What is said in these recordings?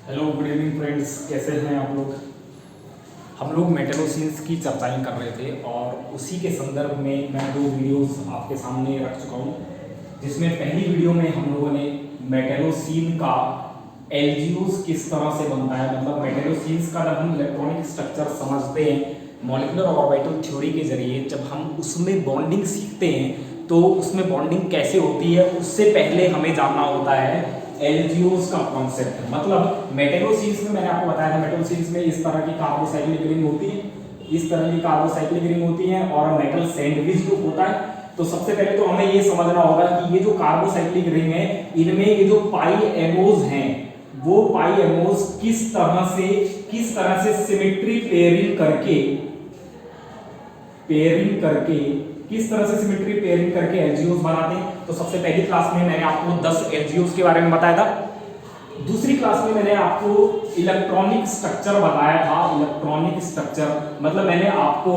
Hello good evening friends, कैसे हैं आप लोग। हम लोग मेटलोसिन्स की चर्चाएं कर रहे थे और उसी के संदर्भ में मैं दो वीडियोस आपके सामने रख चुका हूं, जिसमें पहली वीडियो में हम लोगों ने मेटलोसिन का एलजीओस किस तरह से बनता है, मतलब मेटलोसिन्स का जब हम इलेक्ट्रॉनिक स्ट्रक्चर समझते हैं मॉलिक्यूलर ऑर्बिटल थ्योरी के जरिए, जब हम उसमें बॉन्डिंग सीखते हैं तो उसमें बॉन्डिंग कैसे होती है उससे पहले हमें जानना होता है एलजीओस का कॉन्सेप्ट। मतलब मेटलोसिन्स में मैंने आपको बताया था, मेटलोसिन्स में इस तरह की कार्बोसाइक्लिक रिंग होती है, इस तरह की कार्बोसाइक्लिक रिंग होती है और मेटल सैंडविच जो होता है। तो सबसे पहले तो हमें ये समझना होगा कि ये जो कार्बोसाइक्लिक रिंग है इनमें ये जो पाई एमोज हैं वो पाई एमोज किस तरह से सिमेट्री पेयरिंग करके एलजीओस बनाते हैं। तो सबसे पहली क्लास में मैंने आपको 10 एलजीओस के बारे में बताया था। दूसरी क्लास में मैंने आपको इलेक्ट्रॉनिक स्ट्रक्चर बताया था। इलेक्ट्रॉनिक स्ट्रक्चर मतलब मैंने आपको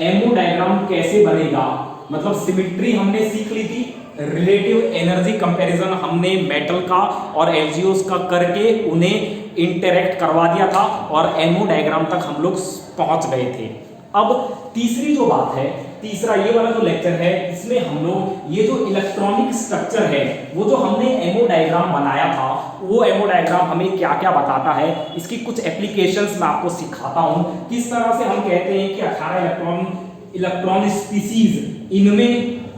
एमओ डायग्राम कैसे बनेगा, मतलब सिमेट्री हमने सीख ली थी, रिलेटिव एनर्जी कंपैरिजन हमने मेटल का और एलजीओस का करके उन्हें इंटरैक्ट करवा दिया था और एमओ डायग्राम तक हम लोग पहुंच गए थे। अब तीसरी जो बात है, तीसरा ये वाला जो लेक्चर है, इसमें हम लोग ये जो इलेक्ट्रॉनिक स्ट्रक्चर है वो जो हमने एमओ डायग्राम बनाया था वो एमओ डायग्राम हमें क्या क्या बताता है, इसकी कुछ एप्लीकेशंस मैं आपको सिखाता हूं। किस तरह से हम कहते हैं कि 18 इलेक्ट्रॉन स्पीसीज इनमें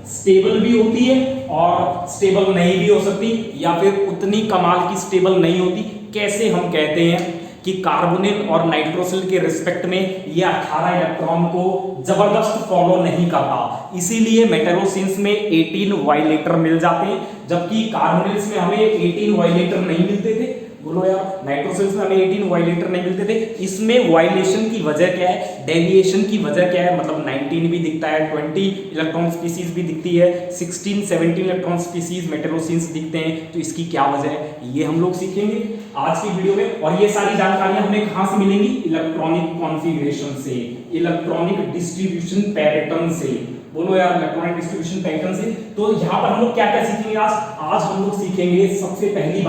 स्टेबल भी होती है और स्टेबल नहीं भी हो सकती, या फिर उतनी कमाल की स्टेबल नहीं होती। कैसे हम कहते हैं कि कार्बोनिल और नाइट्रोसिल के रिस्पेक्ट में ये 18 इलेक्ट्रॉन को जबरदस्त फॉलो नहीं करता, इसीलिए मेटलोसिन्स में 18 वाइलेटर मिल जाते हैं, जबकि कार्बोनिल्स में हमें 18 वाइलेटर नहीं मिलते थे। बोलो यार, नाइट्रोसिल्स में हमें 18 वाइलेटर नहीं मिलते थे। इसमें वाइलेशन की वजह क्या है, डेविएशन की वजह क्या है, मतलब 19 भी दिखता है, 20 इलेक्ट्रॉन स्पीसीज भी दिखती है, 16 17 इलेक्ट्रॉन स्पीसीज मेटलोसिन्स दिखते हैं, तो इसकी क्या वजह है ये हम लोग सीखेंगे आज की वीडियो में। और ये सारी जानकारियां हमें कहां से मिलेंगी, इलेक्ट्रॉनिक कॉन्फ़िगरेशन से, इलेक्ट्रॉनिक डिस्ट्रीब्यूशन पैटर्न से। बोलो यार, इलेक्ट्रॉनिक डिस्ट्रीब्यूशन पैटर्न से। तो यहां पर हम लोग क्या क्या सीखेंगे आज हम लोग सीखेंगे सबसे पहली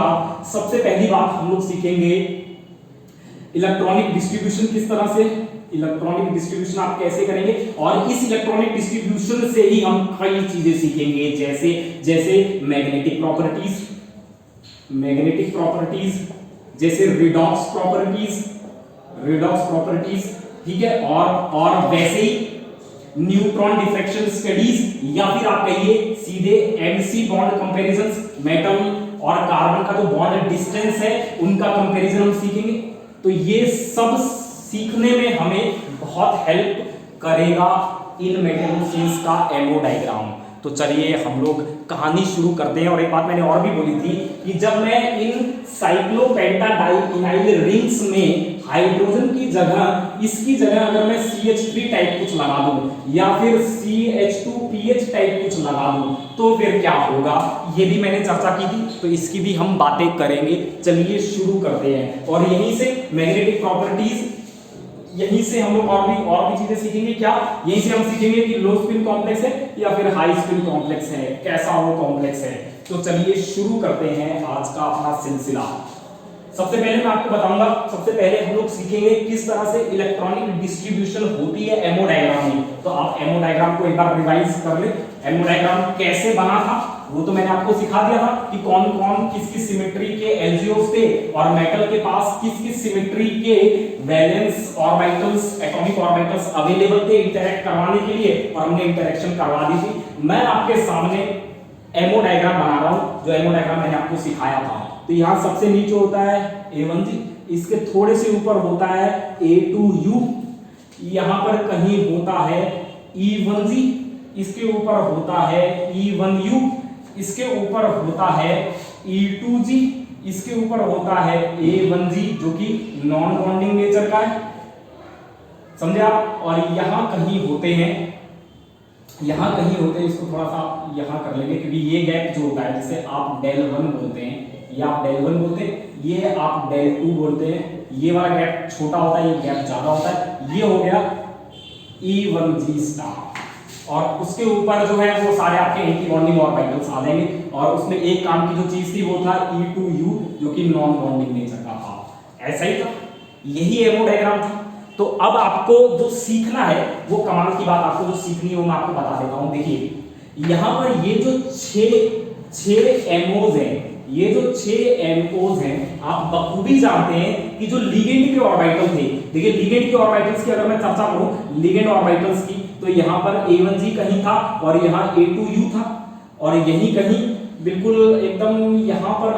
बात हम लोग सीखेंगे इलेक्ट्रॉनिक डिस्ट्रीब्यूशन किस तरह से, इलेक्ट्रॉनिक डिस्ट्रीब्यूशन आप कैसे करेंगे, और इस इलेक्ट्रॉनिक डिस्ट्रीब्यूशन से ही हम कई चीजें सीखेंगे, जैसे मैग्नेटिक प्रॉपर्टीज, जैसे रिडॉक्स प्रॉपर्टीज, ठीक है, और वैसे ही न्यूट्रॉन डिफ्रैक्शन स्टडीज, या फिर आप कहिए सीधे एनसी बॉन्ड कंपैरिजंस, मेटल और कार्बन का जो बॉन्ड डिस्टेंस है उनका कंपैरिजन हम सीखेंगे। तो ये सब सीखने में हमें बहुत हेल्प करेगा इन मेटलोसिन्स का एमओ डायग्राम। तो चलिए हम लोग कहानी शुरू करते हैं। और एक बात मैंने और भी बोली थी कि जब मैं इन साइक्लोपेंटाडाइइनाइल रिंग्स में हाइड्रोजन की जगह, इसकी जगह अगर मैं CH3 टाइप कुछ लगा दूं या फिर CH2PH टाइप कुछ लगा दूं तो फिर क्या होगा, ये भी मैंने चर्चा की थी, तो इसकी भी हम बातें करेंगे। चलिए शुरू करते हैं। और यहीं से मैग्नेटिक प्रॉपर्टीज, यहीं से हम लोग और भी चीजें सीखेंगे। क्या यहीं से हम सीखेंगे कि लो स्पिन कॉम्प्लेक्स है या फिर हाई स्पिन कॉम्प्लेक्स है, कैसा वो कॉम्प्लेक्स है। तो चलिए शुरू करते हैं आज का अपना सिलसिला। सबसे पहले मैं आपको बताऊंगा, सबसे पहले हम लोग सीखेंगे किस तरह से इलेक्ट्रॉनिक डिस्ट्रीब्यूशन होती है एमओ डायग्राम में। तो आप एमओ डायग्राम को एक बार रिवाइज कर ले, एमओ डायग्राम कैसे बना था वो तो मैंने आपको सिखा दिया था कि कौन कौन किसकी सिमेट्री के एलजीओस थे और मेटल के पास किस किस सिमेट्री के valence orbitals, atomic orbitals available थे इंटरैक्ट करवाने के लिए, और हमने इंटरैक्शन करवा दी थी। मैं आपके सामने एमओ डायग्राम बना रहा हूं, जो एमओ डायग्राम मैंने आपको सिखाया था। तो यहां सबसे नीचे होता है A1G, इसके थोड़े से ऊपर होता है A2U, यहां पर कहीं होता है E1G, इसके ऊपर होता है E1U, इसके ऊपर होता है E2G, इसके ऊपर होता है A1G जो कि नॉन बॉन्डिंग नेचर का है, समझे आप। और यहां कहीं होते हैं, इसको थोड़ा सा यहां कर लेंगे क्योंकि ये गैप जो होता है जिसे आप del 1 बोलते हैं, ये आप del 1 बोलते हैं, ये आप del 2 बोलते हैं, ये वाला गैप छोटा होता है, ये गैप ज्यादा होता है। ये हो गया E1G स्टार, और उसके ऊपर जो है वो सारे आपके एंटी बॉन्डिंग ऑर्बिटल्स आ जाएंगे। और उसमें एक काम की जो चीज थी वो था E2U जो कि नॉन बॉन्डिंग नेचर का था। ऐसा ही था, यही एमओ डायग्राम था। तो अब आपको जो सीखना है वो कमाल की बात आपको जो सीखनी है वो मैं आपको बता देता हूं। देखिए यहां पर ये जो छह एमओज हैं, ये जो 6 एमओज हैं, आप बखूबी जानते हैं कि जो लिगेंड के ऑर्बिटल थे, देखिए लिगेंड के ऑर्बिटल्स की अगर मैं चर्चा करूं लिगेंड ऑर्बिटल्स की, तो यहां पर A1G कहीं था और यहां A2U था और यहीं कहीं बिल्कुल एकदम यहां पर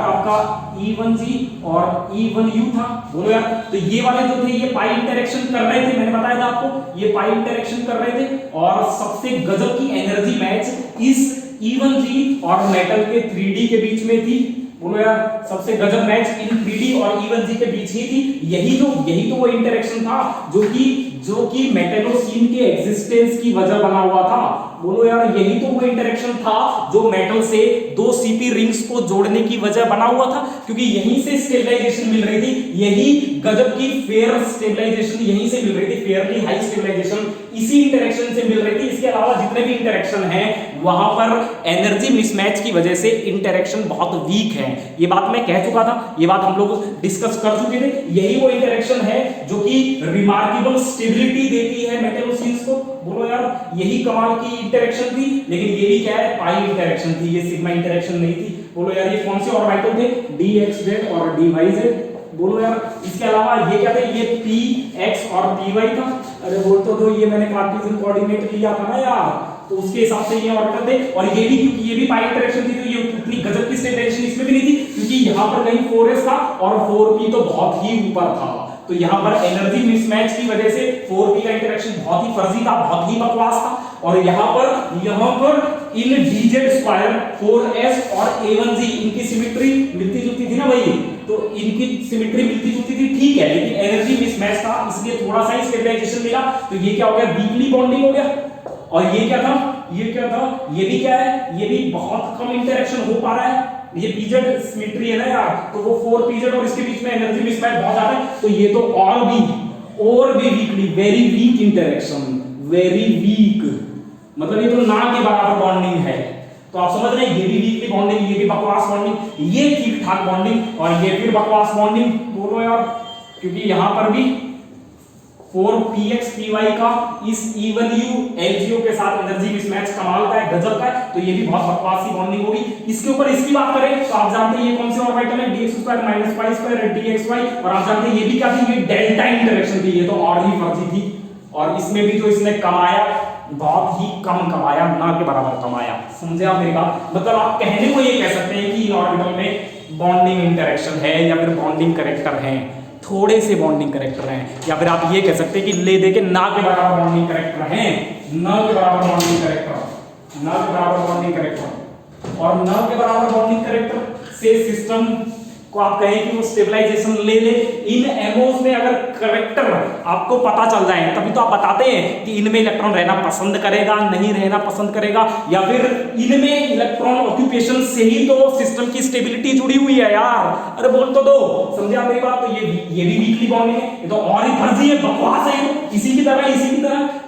आपका E1G और E1U था। बोलो यार, तो ये वाले जो थे ये पाई इंटरेक्शन कर रहे थे, मैंने बताया था आपको ये पाई इंटरेक्शन कर रहे थे और सबसे गजब की एनर्जी मैच इस E1G और मेटल के 3D के बीच में थी। बोलो यार, सबसे गजब मैच इन 3D और E1G के बीच ही थी। यही तो वो इंटरेक्शन था जो कि मेटलोसीन के एग्जिस्टेंस की वजह बना हुआ था। बोलो यार, यही तो वो इंटरेक्शन था जो मेटल से 2 CP रिंग्स को जोड़ने की वजह बना हुआ था, क्योंकि यहीं से स्टेबलाइजेशन मिल रही थी, यही गजब की फेयर स्टेबलाइजेशन यहीं से मिल रही थी, फेयरली हाई स्टेबलाइजेशन इसी इंटरेक्शन से मिल रही थी। इसके अलावा जितने भी इंटरेक्शन हैं वहां पर एनर्जी मिसमैच की वजह से इंटरेक्शन बहुत वीक है। ये बात मैं कह चुका था, ये बात हम लोग डिस्कस कर चुके थे। यही वो इंटरेक्शन है जो कि रिमार्केबल स्टेबिलिटी देती है मेटलोसीन्स को। बोलो यार, यही कमाल की इंटरेक्शन थी, लेकिन ये भी क्या है, पाई इंटरेक्शन थी, ये सिग्मा इंटरेक्शन नहीं थी। बोलो यार, ये कौन से ऑर्बिटल थे, dxz और dyz। बोलो यार, इसके अलावा ये क्या थे, ये px और py था। अरे बोल तो ये मैंने कार्टेशियन कोऑर्डिनेट लिया था ना यार, तो उसके हिसाब से ये ऑर्बिटल थे। और ये भी क्योंकि ये भी पाई इंटरेक्शन थी, तो ये उतनी गजब की स्टेबलाइजेशन इसमें भी नहीं थी, क्योंकि यहाँ पर कहीं 4s था और 4p तो बहुत ही ऊपर था। तो यहाँ पर एनर्जी मिसमैच की वजह से 4p का इंटरेक्शन बहुत ही फर्जी था, बहुत ही बकवास था। और यहाँ पर इन dz स्क्वायर 4s और A1G इनकी सिमेट्री मिलती जुलती थी ना भाई, तो इनकी सिमेट्री मिलती जुलती थी, ठीक है, लेकिन एनर्जी मिसमैच था, इसलिए थोड़ा सा ही स्टेबलाइजेशन मिला। तो ये क्या हो गया, वीकली बॉन्डिंग हो गया। और ये क्या था, ये भी क्या है, ये भी बहुत कम इंटरेक्शन हो पा रहा है। ये pz सिमेट्री है ना यार, तो वो 4pz और इसके बीच में एनर्जी मिसमैच बहुत ज्यादा है, तो ये तो और भी weekly, very weak interaction, very weak, मतलब ये तो ना के बराबर बॉन्डिंग है। तो आप समझ रहे हैं, ये भी वीकली बॉन्डिंग, ये भी बकवास बॉन्डिंग, ये ठीक ठाक बॉन्डिंग और ये फिर बकवास बॉन्डिंग। बोलो यार, क्योंकि यहां पर भी 4px py का इस E1U LGO के साथ एनर्जी मिसमैच कमाल का है, गजब का है, तो ये भी बहुत बकवास सी बॉन्डिंग होगी। इसके ऊपर इसकी बात करें तो आप जानते हैं ये कौन से ऑर्बिटल है, dx² - π² dxy, और आप जानते हैं ये भी क्या थी, ये डेल्टा इंटरेक्शन थी, ये तो और ही फर्जी थी। और इसमें भी जो इसने कमाया बहुत ही कम कमाया, ना के बराबर कमाया। समझे आप मेरी बात, मतलब आप कहने को ये कह सकते हैं कि इन ऑर्बिटल में बॉन्डिंग इंटरेक्शन है या फिर बॉन्डिंग करेक्टर है, थोड़े से बॉन्डिंग करेक्टर हैं, या फिर आप ये कह सकते हैं कि ले दे के ना के बराबर बॉन्डिंग करेक्टर हैं, ना के बराबर बॉन्डिंग करेक्टर, ना के बराबर बॉन्डिंग करेक्टर। और ना के बराबर बॉन्डिंग करेक्टर से सिस्टम को आप कहें कि वो स्टेबलाइजेशन ले ले। इन एमओस में अगर करेक्टर आपको पता चल जाए तभी तो आप बताते हैं कि इनमें इलेक्ट्रॉन रहना पसंद करेगा, नहीं रहना पसंद करेगा, या फिर इनमें इलेक्ट्रॉन ऑक्यूपेशन से ही तो सिस्टम की स्टेबिलिटी जुड़ी हुई है यार। अरे बोल तो दो, समझे आप मेरी बात। तो ये भी वीकली बॉन्डिंग है, ये तो और ही फर्जी है, बकवास है, इसी की तरह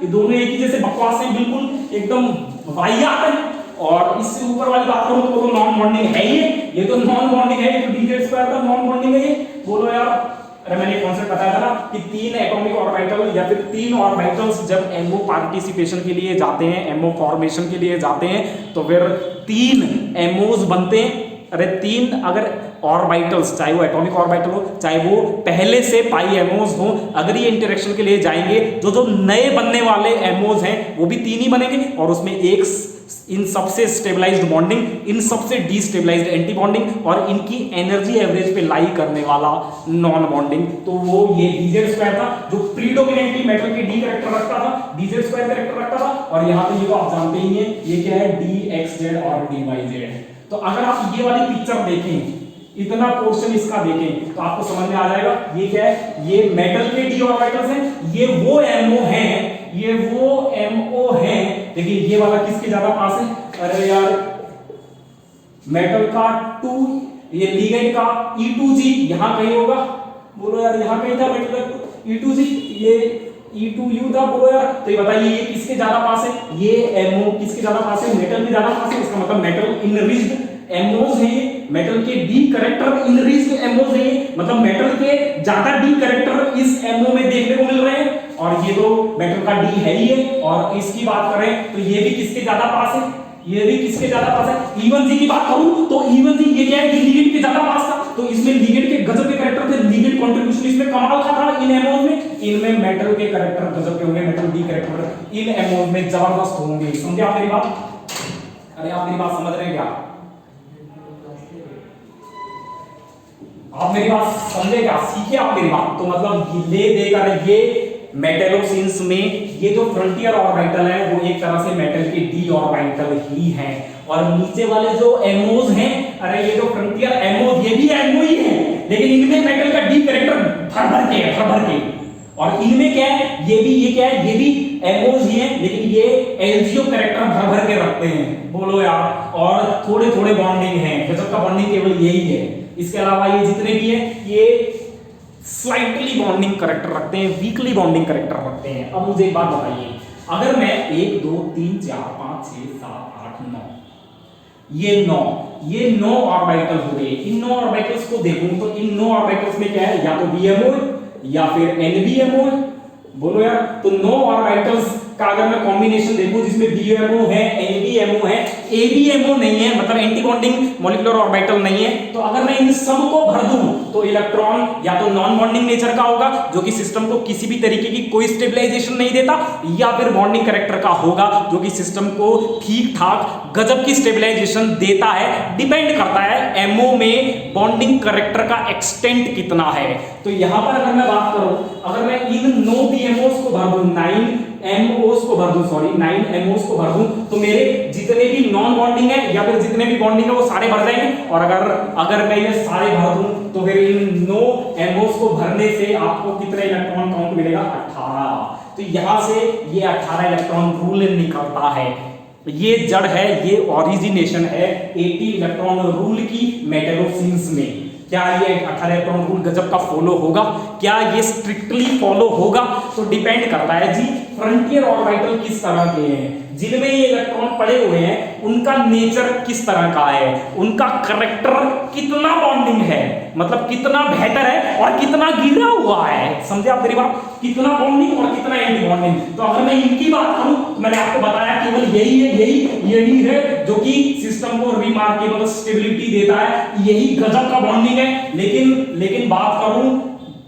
ये दोनों एक ही जैसे बकवास है, बिल्कुल एकदम वाहियात है। और इससे ऊपर वाली बात करूं तो वो तो नॉन बॉन्डिंग है, ये तो नॉन बॉन्डिंग है, तो dz² का नॉन बॉन्डिंग है ये। बोलो यार, अरे मैंने कॉन्सेप्ट बताया था ना कि 3 एटॉमिक ऑर्बिटल या फिर 3 ऑर्बिटल्स जब एमओ पार्टिसिपेशन के लिए जाते हैं, एमओ फॉर्मेशन के लिए जाते हैं, तो फिर 3 एमओज बनते हैं। अरे 3 अगर ऑर्बिटल्स, चाहे वो एटॉमिक ऑर्बिटल हो चाहे वो पहले से पाई एमओज हो, अगर ये इंटरेक्शन के लिए जाएंगे, जो नए बनने वाले एमओज हैं वो भी 3 ही बनेंगे, और उसमें एक इन सबसे स्टेबलाइज्ड बॉन्डिंग, इन सबसे डीस्टेबलाइज्ड एंटी बॉन्डिंग, और इनकी एनर्जी एवरेज पे लाई करने वाला नॉन बॉन्डिंग। तो वो ये dz² था जो प्रीडोमिनेटली मेटल के डी कैरेक्टर रखता था, dz² कैरेक्टर रखता था। और यहाँ पे ये तो आप जानते ही हैं, ये क्या है, dxz और dyz। तो अगर आप ये वाली पिक्चर देखें, इतना पोर्शन इसका देखें, तो आपको समझ में आ जाएगा ये क्या है, ये मेटल के डी ऑर्बिटल्स हैं, ये वो एमओ हैं, ये वो एमओ हैं। देखिए ये वाला किसके ज्यादा पास है, अरे यार मेटल का 2, ये लिगेंड का E2G यहां कहीं होगा। बोलो यार, यहां कहीं था मेटल का E2G, ये E2U था। बोलो यार, तो ये बताइए ये किसके ज्यादा पास है, ये एमओ किसके ज्यादा पास है, मेटल के ज्यादा पास है। इसका मतलब मेटल इनरिच्ड एमओज है ये। मेटल के डी कैरेक्टर इनरीच्ड एमओ है, मतलब मेटल के ज्यादा डी कैरेक्टर इस एमओ में देखने को मिल रहे हैं, और ये तो मेटल का डी है ही है। और इसकी बात करें तो ये भी किसके ज्यादा पास है, ये भी किसके ज्यादा पास है, इवन जी की बात करूं तो इवन जी ये क्या है, ये लिगेंड के ज्यादा पास था, तो इसमें लिगेंड के गजब के कैरेक्टर थे, लिगेंड कंट्रीब्यूशन इसमें कमाल का था इन एमओ में। इनमें मेटल के कैरेक्टर गजब के होंगे, metal d character in MO में जबरदस्त होंगे। समझे आप मेरी बात? अरे आप मेरी बात समझ रहे हैं क्या? आप मेरी बात समझे क्या? सीखे आप मेरी बात? तो मतलब ले देकर ये मेटलोसिन्स में ये जो फ्रंटियर ऑर्बिटल है वो एक तरह से मेटल के डी ऑर्बिटल ही हैं, और नीचे वाले जो एमओज हैं, अरे ये जो फ्रंटियर एमओज ये भी एमओ ही है, लेकिन इनमें मेटल का डी कैरेक्टर भर के है, भर के। और इनमें क्या है, ये क्या है, ये भी एमओज ही है, लेकिन ये एलजीओ कैरेक्टर भर के रखते हैं। बोलो यार, और थोड़े थोड़े बॉन्डिंग है, गजब का बॉन्डिंग केवल यही है। इसके अलावा ये जितने भी हैं ये स्लाइटली बॉन्डिंग कैरेक्टर रखते हैं, वीकली बॉन्डिंग कैरेक्टर रखते हैं। अब मुझे एक बात बताइए, अगर मैं 1 2 3 4 5 6 7 8 9 ये 9 ऑर्बिटल हो गए, इन 9 ऑर्बिटल्स को देखूं तो इन 9 ऑर्बिटल्स में क्या है, या तो बीएमओ या फिर एनबीएमओ। बोलो यार, तो 9 ऑर्बिटल्स का अगर मैं कॉम्बिनेशन देखूं जिसमें बीएमओ है, एनबीएमओ है, एबीएमओ नहीं है, मतलब एंटी बॉन्डिंग मॉलिक्यूलर ऑर्बिटल नहीं है, तो अगर मैं इन सब को भर दूं तो इलेक्ट्रॉन या तो नॉन बॉन्डिंग नेचर का होगा जो कि सिस्टम को किसी भी तरीके की कोई स्टेबलाइजेशन नहीं देता, या फिर बॉन्डिंग कैरेक्टर का होगा जो कि सिस्टम को ठीक ठाक गजब की स्टेबलाइजेशन देता है। डिपेंड करता है एमओ में बॉन्डिंग कैरेक्टर का एक्सटेंट कितना है। तो यहां पर अगर मैं बात करूं, अगर मैं इन 9 बीएमओस को भर दूं, 9 एमओस को भर दूं, सॉरी 9 एमओस को भर दूं, तो मेरे जितने भी नॉन बॉन्डिंग है या फिर जितने भी बॉन्डिंग है वो सारे भर जाएंगे। और अगर मैं ये सारे भर दूं तो फिर इन 9 एमओस को भरने से आपको कितने इलेक्ट्रॉन काउंट मिलेगा, 18। तो यहां से ये 18 इलेक्ट्रॉन रूल निकलता है। ये जड़ है, ये ओरिजिनेशन है 80 इलेक्ट्रॉन रूल की मेटलोसिन्स में। क्या ये 18 इलेक्ट्रॉन रूल गजब का फॉलो होगा? क्या ये स्ट्रिक्टली फॉलो होगा? तो डिपेंड करता है जी फ्रंटियर ऑर्बिटल किस तरह के हैं, जिनमें ये इलेक्ट्रॉन पड़े हुए हैं उनका नेचर किस तरह का है, उनका कैरेक्टर कितना बॉन्डिंग है, मतलब कितना बेहतर है और कितना गिरा हुआ है। समझे आप मेरी बात? कितना बॉन्डिंग और कितना एंटी बॉन्डिंग। तो अगर मैं इनकी बात करूं तो मैंने आपको बताया केवल यही है जो कि सिस्टम को रिमार्केबल स्टेबिलिटी देता है, यही गजब का बॉन्डिंग है। लेकिन बात करूं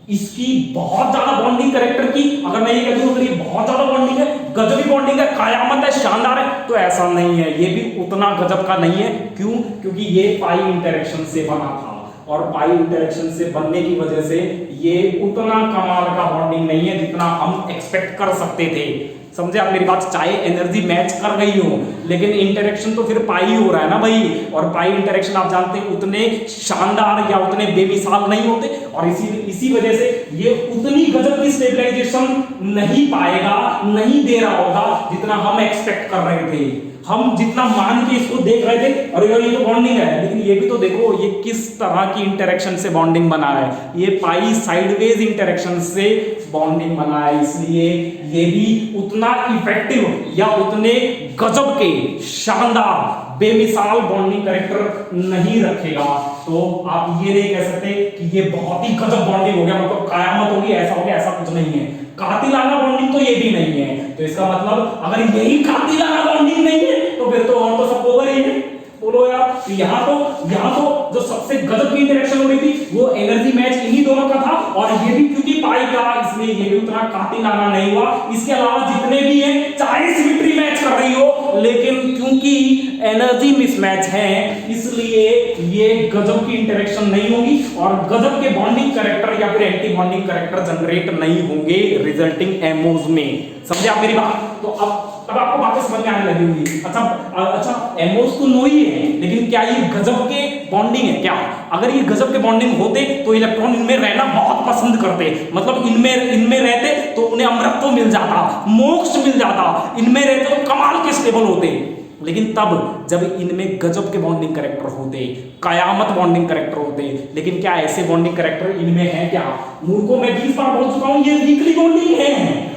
इसकी बहुत ज्यादा बॉन्डिंग कैरेक्टर की, अगर मैं ये कहता हूं ये बहुत ज्यादा बॉन्डिंग है, गजब की बॉन्डिंग है, कयामत है, शानदार है, तो ऐसा नहीं है। ये भी उतना गजब का नहीं है। क्यों? क्योंकि ये पाई इंटरेक्शन से बना था, और पाई इंटरेक्शन से बनने की वजह से ये उतना कमाल का बॉन्डिंग नहीं है जितना हम एक्सपेक्ट कर सकते थे। समझे आप मेरी बात? चाहे एनर्जी मैच कर गई हो, लेकिन इंटरेक्शन तो फिर पाई हो रहा है ना भाई, और पाई इंटरेक्शन आप जानते हैं उतने शानदार या उतने बेमिसाल नहीं होते, और इसी वजह से ये उतनी गजब की स्टेबलाइजेशन नहीं पाएगा, नहीं दे रहा होगा जितना हम एक्सपेक्ट कर रहे थे। हम जितना मान के इसको देख रहे थे, और ये तो बॉन्डिंग है, लेकिन ये भी तो देखो ये किस तरह की इंटरेक्शन से बॉन्डिंग बना है। ये पाई साइडवेज इंटरेक्शन से बॉन्डिंग बना है, इसलिए ये भी उतना इफेक्टिव या उतने गजब के शानदार बेमिसाल बॉन्डिंग कैरेक्टर नहीं रखेगा। तो आप ये नहीं कह सकते कि ये बहुत ही गजब बॉन्डिंग हो गया, मतलब कयामत होगी, ऐसा हो गया, ऐसा कुछ नहीं है। कातिलाना बॉन्डिंग तो ये भी नहीं है। तो इसका मतलब अगर यही कातिलाना बॉन्डिंग नहीं है तो फिर तो और तो सब ओवर ही है। बोलो यार, तो यहाँ तो जो सबसे गजब की इंटरेक्शन हो रही थी वो एनर्जी मैच इन्हीं दोनों का था, और ये भी क्योंकि पाई का, इसलिए ये भी उतना कातिलाना नहीं हुआ। इसके अलावा जितने भी हैं चाहे सिमेट्री मैच कर रही हो, लेकिन क्योंकि एनर्जी मिसमैच है इसलिए ये गजब की इंटरेक्शन नहीं होगी, और गजब के बॉन्डिंग कैरेक्टर या फिर एंटी बॉन्डिंग कैरेक्टर जनरेट नहीं होंगे रिजल्टिंग एमओज में। समझे आप मेरी बात? तो अब आपको बातें समझ में आने लगी होंगी। अच्छा एमओस तो नो ही है, लेकिन क्या ये गजब के बॉन्डिंग है क्या? अगर ये गजब के बॉन्डिंग होते तो इलेक्ट्रॉन इनमें रहना बहुत पसंद करते, मतलब इनमें रहते तो उन्हें अमृतत्व मिल जाता, मोक्ष मिल जाता, इनमें रहते तो कमाल के स्टेबल होते। लेकिन तब जब इनमें गजब के बॉन्डिंग कैरेक्टर होते, कयामत बॉन्डिंग कैरेक्टर होते, लेकिन क्या ऐसे बॉन्डिंग कैरेक्टर इनमें है क्या? मूर्खों में 20 बार बोल चुका हूं, ये वीकली बॉन्डिंग है,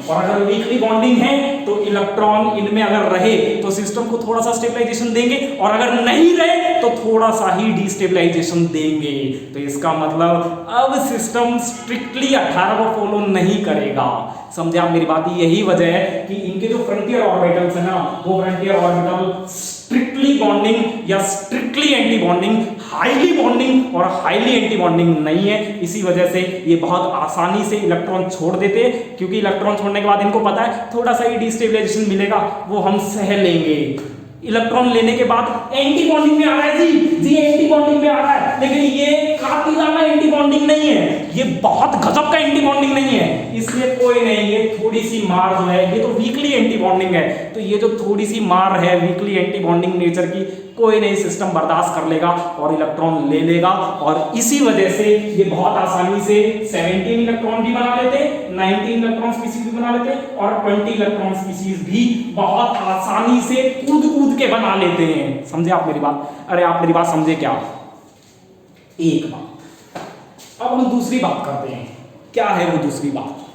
और अगर वीकली बॉन्डिंग है तो इलेक्ट्रॉन इनमें अगर रहे तो सिस्टम को थोड़ा सा स्टेबलाइजेशन देंगे, और अगर नहीं रहे तो थोड़ा सा ही डिस्टेबलाइजेशन देंगे। तो इसका मतलब अब सिस्टम स्ट्रिक्टली 18 को फॉलो नहीं करेगा। समझे आप मेरी बात? यही वजह है कि इनके जो फ्रंटियर ऑर्बिटल्स है ना, वो फ्रंटियर ऑर्बिटल स्ट्रिक्टली बॉन्डिंग या strictly anti bonding, highly bonding और हाईली एंटी बॉन्डिंग नहीं है। इसी वजह से ये बहुत आसानी से इलेक्ट्रॉन छोड़ देते हैं, क्योंकि इलेक्ट्रॉन छोड़ने के बाद इनको पता है थोड़ा सा ही डिस्टेबलाइजेशन मिलेगा, वो हम सह लेंगे। इलेक्ट्रॉन लेने के बाद एंटी बॉन्डिंग में आ रहा है जी एंटी बॉन्डिंग में आ रहा है, लेकिन ये कातिलाना एंटी बॉन्डिंग नहीं है, ये बहुत गजब का एंटी बॉन्डिंग नहीं है, इसलिए कोई नहीं। ये थोड़ी सी मार जो है, ये तो वीकली एंटी बॉन्डिंग है, तो ये जो थोड़ी सी मार है वीकली एंटी बॉन्डिंग नेचर की, कोई नहीं, सिस्टम बर्दाश्त कर लेगा और इलेक्ट्रॉन ले लेगा। और इसी वजह से ये बहुत आसानी से 17 इलेक्ट्रॉन भी बना लेते, 19 इलेक्ट्रॉन स्पीशीज भी बना लेते, और 20 इलेक्ट्रॉन स्पीशीज भी बहुत आसानी से कूद कूद के बना लेते हैं। समझे आप मेरी बात? अरे आप मेरी बात समझे क्या? एक बात, अब हम दूसरी बात करते हैं। क्या है वो दूसरी बात?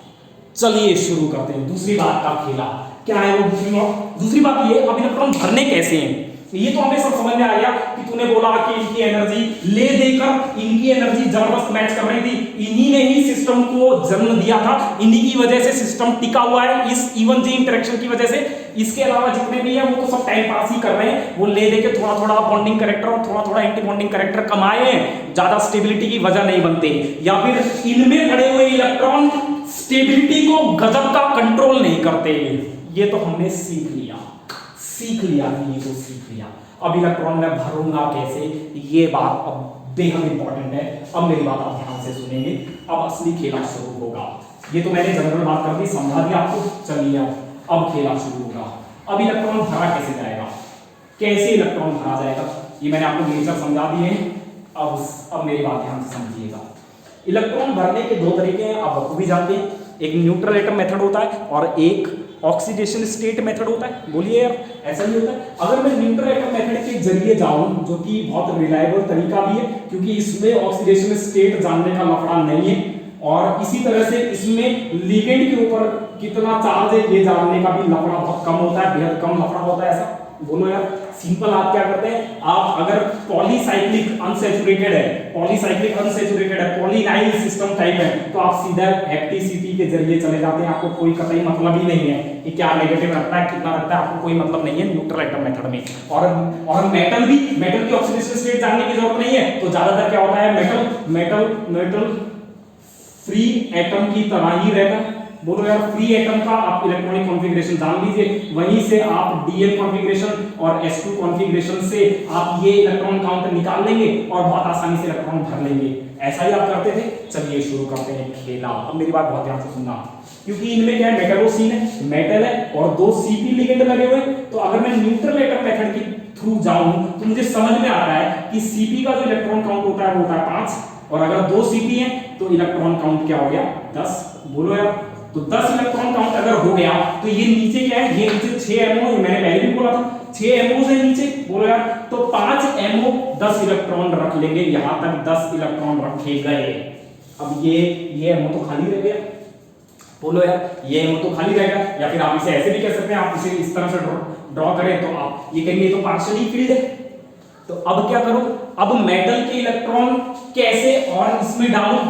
चलिए शुरू करते हैं दूसरी बात का खेला। क्या है वो दूसरी बात? दूसरी बात ये, अब इलेक्ट्रॉन भरने कैसे हैं ये तो हमें सब समझ में आ गया कि तूने बोला कि इनकी एनर्जी ले देकर इनकी एनर्जी जबरदस्त मैच कर रही थी, इन्हीं ने ही सिस्टम को जन्म दिया था, इन्हीं की वजह से सिस्टम टिका हुआ है इस इवन जी इंटरेक्शन की वजह से। इसके अलावा जितने भी हैं वो तो सब टाइम पास ही कर रहे हैं, वो ले देके थोड़ा थोड़ा बॉन्डिंग कैरेक्टर और थोड़ा थोड़ा एंटी बॉन्डिंग कैरेक्टर कमाए हैं, ज्यादा स्टेबिलिटी की वजह नहीं बनते, या फिर इनमें पड़े हुए इलेक्ट्रॉन स्टेबिलिटी को गजब का कंट्रोल नहीं करते। ये तो हमने सीख लिया ये तो सीख लिया। अब इलेक्ट्रॉन में भरूंगा कैसे, ये बात अब बेहद इंपॉर्टेंट है। अब मेरी बात आप ध्यान से सुनेंगे, अब असली खेला शुरू होगा। ये तो मैंने जनरल बात कर दी, समझा दिया आपको। चलिए अब खेला शुरू होगा। अब इलेक्ट्रॉन भरा कैसे जाएगा, कैसे इलेक्ट्रॉन भरा जाएगा, ये मैंने आपको नेचर समझा दिए। अब मेरी बात ध्यान से समझिएगा। इलेक्ट्रॉन भरने के दो तरीके हैं, आप बखूबी जानते हैं। एक न्यूट्रल एटम मेथड होता है और एक ऑक्सीडेशन स्टेट मेथड होता है। बोलिए यार, ऐसा ही होता है। अगर मैं न्यूट्रल एटम मेथड के जरिए जाऊं, जो कि बहुत रिलायबल तरीका भी है, क्योंकि इसमें ऑक्सीडेशन स्टेट जानने का लफड़ा नहीं है, और इसी तरह से इसमें लिगेंड के ऊपर कितना चार्ज है ये जानने का भी लफड़ा बहुत कम होता है, बेहद कम लफड़ा होता है। ऐसा बोलो यार, सिंपल। आप क्या करते हैं, आप अगर पॉलीसाइक्लिक अनसैचुरेटेड है, पॉलीनाइल सिस्टम टाइप है, तो आप सीधा एक्टिसिटी के जरिए चले जाते हैं। आपको कोई कतई मतलब ही नहीं है कि क्या नेगेटिव रखता है कितना रखता है, आपको कोई मतलब नहीं है न्यूट्रल एटम मेथड में। और मेटल की ऑक्सीडेशन स्टेट जानने की जरूरत नहीं है। तो ज्यादातर क्या होता है, मेटल फ्री एटम की तरह ही रहता है। बोलो यार, फ्री एटम का आप इलेक्ट्रॉनिक कॉन्फ़िगरेशन जान लीजिए, वहीं से आप डीएल कॉन्फ़िगरेशन और s2 कॉन्फ़िगरेशन से आप ये इलेक्ट्रॉन काउंट निकाल लेंगे और बहुत आसानी से इलेक्ट्रॉन भर लेंगे। ऐसा ही आप करते थे। चलिए शुरू करते हैं खेला। अब मेरी बात बहुत ध्यान से सुनना, क्योंकि इनमें क्या है, मेटलोसीन है, मेटल है और दो सीपी लिगेंड लगे हुए। तो अगर मैं न्यूट्रल एटम मेथड के थ्रू जाऊं तो मुझे समझ में आता है कि सीपी का जो इलेक्ट्रॉन काउंट होता है वो होता है 5, और अगर 2 सीपी है तो इलेक्ट्रॉन काउंट क्या हो गया, 10। बोलो यार, तो 10 इलेक्ट्रॉन काउंट अगर हो गया तो ये नीचे क्या है, ये नीचे 6 एमओ, मैंने पहले भी बोला था 6 एमओ है नीचे। बोलो यार, तो 5 एमओ 10 इलेक्ट्रॉन रख लेंगे, यहां तक 10 इलेक्ट्रॉन रखे गए। अब ये एमओ तो खाली रह गया। बोलो यार, ये एमओ तो खाली रहेगा, या फिर आप इसे ऐसे भी कह सकते हैं, आप इसे इस तरह से ड्रॉ करें तो आप ये कहेंगे तो पार्शियली फील्ड है। तो अब क्या करूं, अब मेटल के इलेक्ट्रॉन कैसे और इसमें डालूं,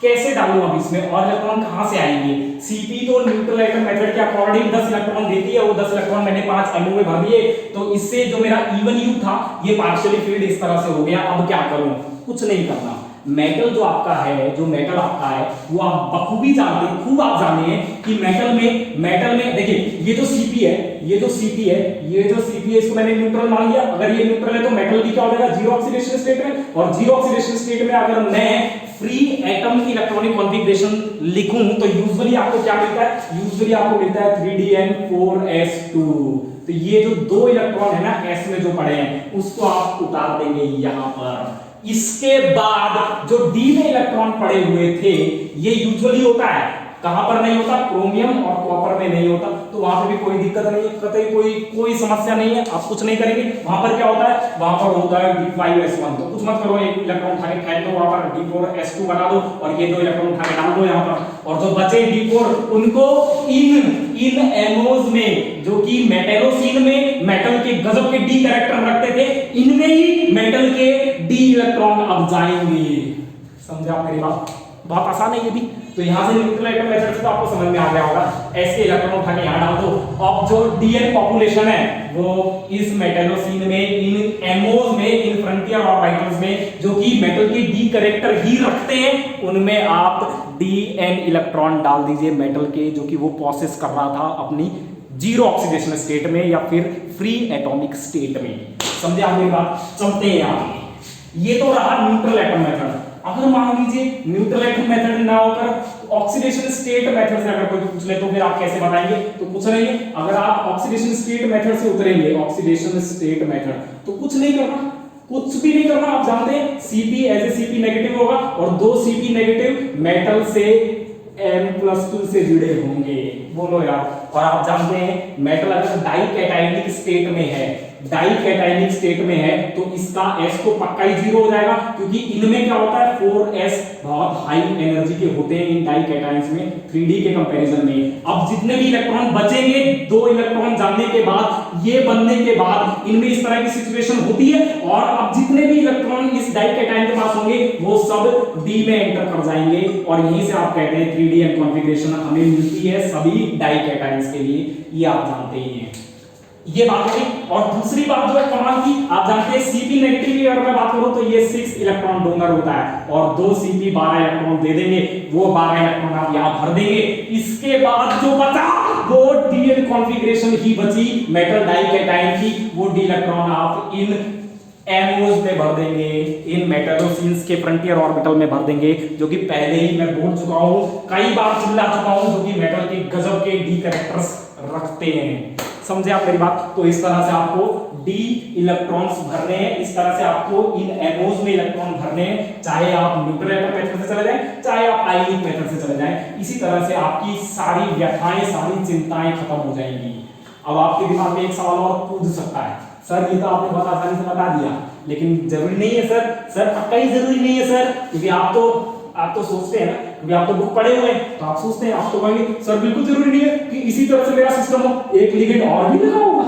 कैसे डालूं अब इसमें, और इलेक्ट्रॉन कहां से आएंगे। सीपी तो न्यूट्रल एटम मेथड के अकॉर्डिंग 10 इलेक्ट्रॉन देती है, वो 10 इलेक्ट्रॉन मैंने 5 एमओ में भर दिए, तो इससे जो मेरा इवन यू था ये पार्शियली फील्ड इस तरह से हो गया। अब क्या करूं, कुछ नहीं करना। मेटल जो आपका है, जो मेटल आपका है वो आप बखूबी जानते हैं, खूब आप जाने हैं कि मेटल में देखिए, ये जो सीपी है, इसको मैंने न्यूट्रल मान लिया। अगर ये न्यूट्रल है तो मेटल भी क्या हो जाएगा, जीरो ऑक्सीडेशन स्टेट में। और जीरो ऑक्सीडेशन स्टेट में अगर मैं फ्री एटम की इलेक्ट्रॉनिक कॉन्फ़िगरेशन लिखूं तो यूजुअली आपको क्या मिलता है, यूजुअली आपको मिलता है 3dn4s2। तो ये जो 2 इलेक्ट्रॉन है ना s में जो पड़े हैं उसको आप उतार देंगे यहां पर। इसके बाद जो d में इलेक्ट्रॉन पड़े हुए थे, ये यूजुअली होता है कहां पर नहीं होता, क्रोमियम और कॉपर में नहीं होता, तो वहां पे भी कोई दिक्कत नहीं है, कतई कोई समस्या नहीं है, आप कुछ नहीं करेंगे। वहां पर क्या होता है, वहां पर होता है D5S1, तो कुछ मत करो, एक इलेक्ट्रॉन उठा के फेंक दो, वहां पर D4S2 बना दो और ये 2 इलेक्ट्रॉन उठा के डाल दो यहां पर, और जो बचे D4 उनको इन एनोज में, जो कि मेटलोसिन में मेटल के गजब के D कैरेक्टर रखते थे, इनमें ही मेटल के D इलेक्ट्रॉन अब जाएंगे। समझे आप मेरी बात? बहुत आसान है ये भी। तो यहां से न्यूट्रल एटम मेथड से तो आपको समझ में आ गया होगा, ऐसे इलेक्ट्रॉन उठा के यहां डाल दो। अब जो डीएन पॉपुलेशन है वो इस मेटलोसिन में, इन एमोज में, इन फ्रंटियर ऑर्बिटल्स में जो कि मेटल के डी कैरेक्टर ही रखते हैं, उनमें आप डीएन इलेक्ट्रॉन डाल दीजिए मेटल के, जो कि वो प्रोसेस कर रहा था अपनी जीरो ऑक्सीडेशन स्टेट में या फिर फ्री एटॉमिक स्टेट में। समझे आप मेरी बात? चलते हैं आगे। ये तो रहा न्यूट्रल एटम मेथड। अगर मान लीजिए न्यूट्रल एटम मेथड ना होकर ऑक्सीडेशन स्टेट मेथड से अगर कोई पूछ ले तो फिर आप कैसे बताएंगे? तो कुछ नहीं है, अगर आप ऑक्सीडेशन स्टेट मेथड से उतरेंगे, ऑक्सीडेशन स्टेट मेथड, तो कुछ नहीं करना, कुछ भी नहीं करना। आप जानते हैं Cp as a Cp negative होगा और 2 Cp नेगेटिव मेटल से M+2 से जुड़े होंगे। बोलो यार। और आप जानते हैं मेटल अगर डाइकैटायनिक स्टेट में है, डाइकैटायनिक स्टेट में है, तो इसका S तो पक्का ही 0 हो जाएगा, क्योंकि इनमें क्या होता है 4s बहुत हाई एनर्जी के होते हैं इन डाइकैटायंस में 3D के कंपैरिजन में। अब जितने भी इलेक्ट्रॉन बचेंगे, 2 इलेक्ट्रॉन जाने के बाद, ये बनने के बाद, इनमें इस तरह की सिचुएशन होती है, और अब जितने भी इलेक्ट्रॉन इस डाइकैटायन के पास होंगे वो सब D में एंटर कर जाएंगे, और यहीं से आप कहते हैं 3D कॉन्फ़िगरेशन हमें मिलती है सभी डाइकैटायंस के लिए। ये आप जानते ही हैं, ये बात होगी। और दूसरी बात जो है कमाल की, आप जानते हैं Cp नेगेटिव की अगर मैं बात करूं तो ये 6 इलेक्ट्रॉन डोनर होता है, और 2 Cp 12 इलेक्ट्रॉन दे देंगे, वो 12 इलेक्ट्रॉन आप यहां भर देंगे। इसके बाद जो बचा वो डीएन कॉन्फ़िगरेशन ही बची मेटल डाइकैटायन की, वो डी इलेक्ट्रॉन आप इन एमोज में भर देंगे, इन मेटलोसिन्स के फ्रंटियर ऑर्बिटल में भर देंगे, जो कि पहले ही मैं बोल चुका हूं, कई बार चिल्ला चुका हूं, जो कि मेटल के गजब के डी कैरेक्टर्स रखते हैं। समझे आप मेरी बात? तो इस तरह से आपको डी इलेक्ट्रॉन्स भरने हैं, इस तरह से आपको इन एमोज में इलेक्ट्रॉन भरने हैं, चाहे आप न्यूट्रल एटम मेथड से चले जाएं, चाहे आप आयनिक मेथड से चले जाएं। इसी तरह से आपकी सारी व्यथाएं, सारी चिंताएं खत्म हो जाएंगी। अब आपके दिमाग में एक सवाल और कूद सकता है, सर ये तो आपने बहुत आसानी से बता दिया, लेकिन जरूरी नहीं है सर पक्का ही जरूरी नहीं है सर, क्योंकि आप तो सोचते हैं ना, क्योंकि आप तो बुक पढ़े हुए हैं, तो आप सोचते हैं, आप तो कहेंगे सर बिल्कुल जरूरी नहीं है कि इसी तरह से मेरा सिस्टम हो, एक लिगेंड और भी लगा होगा,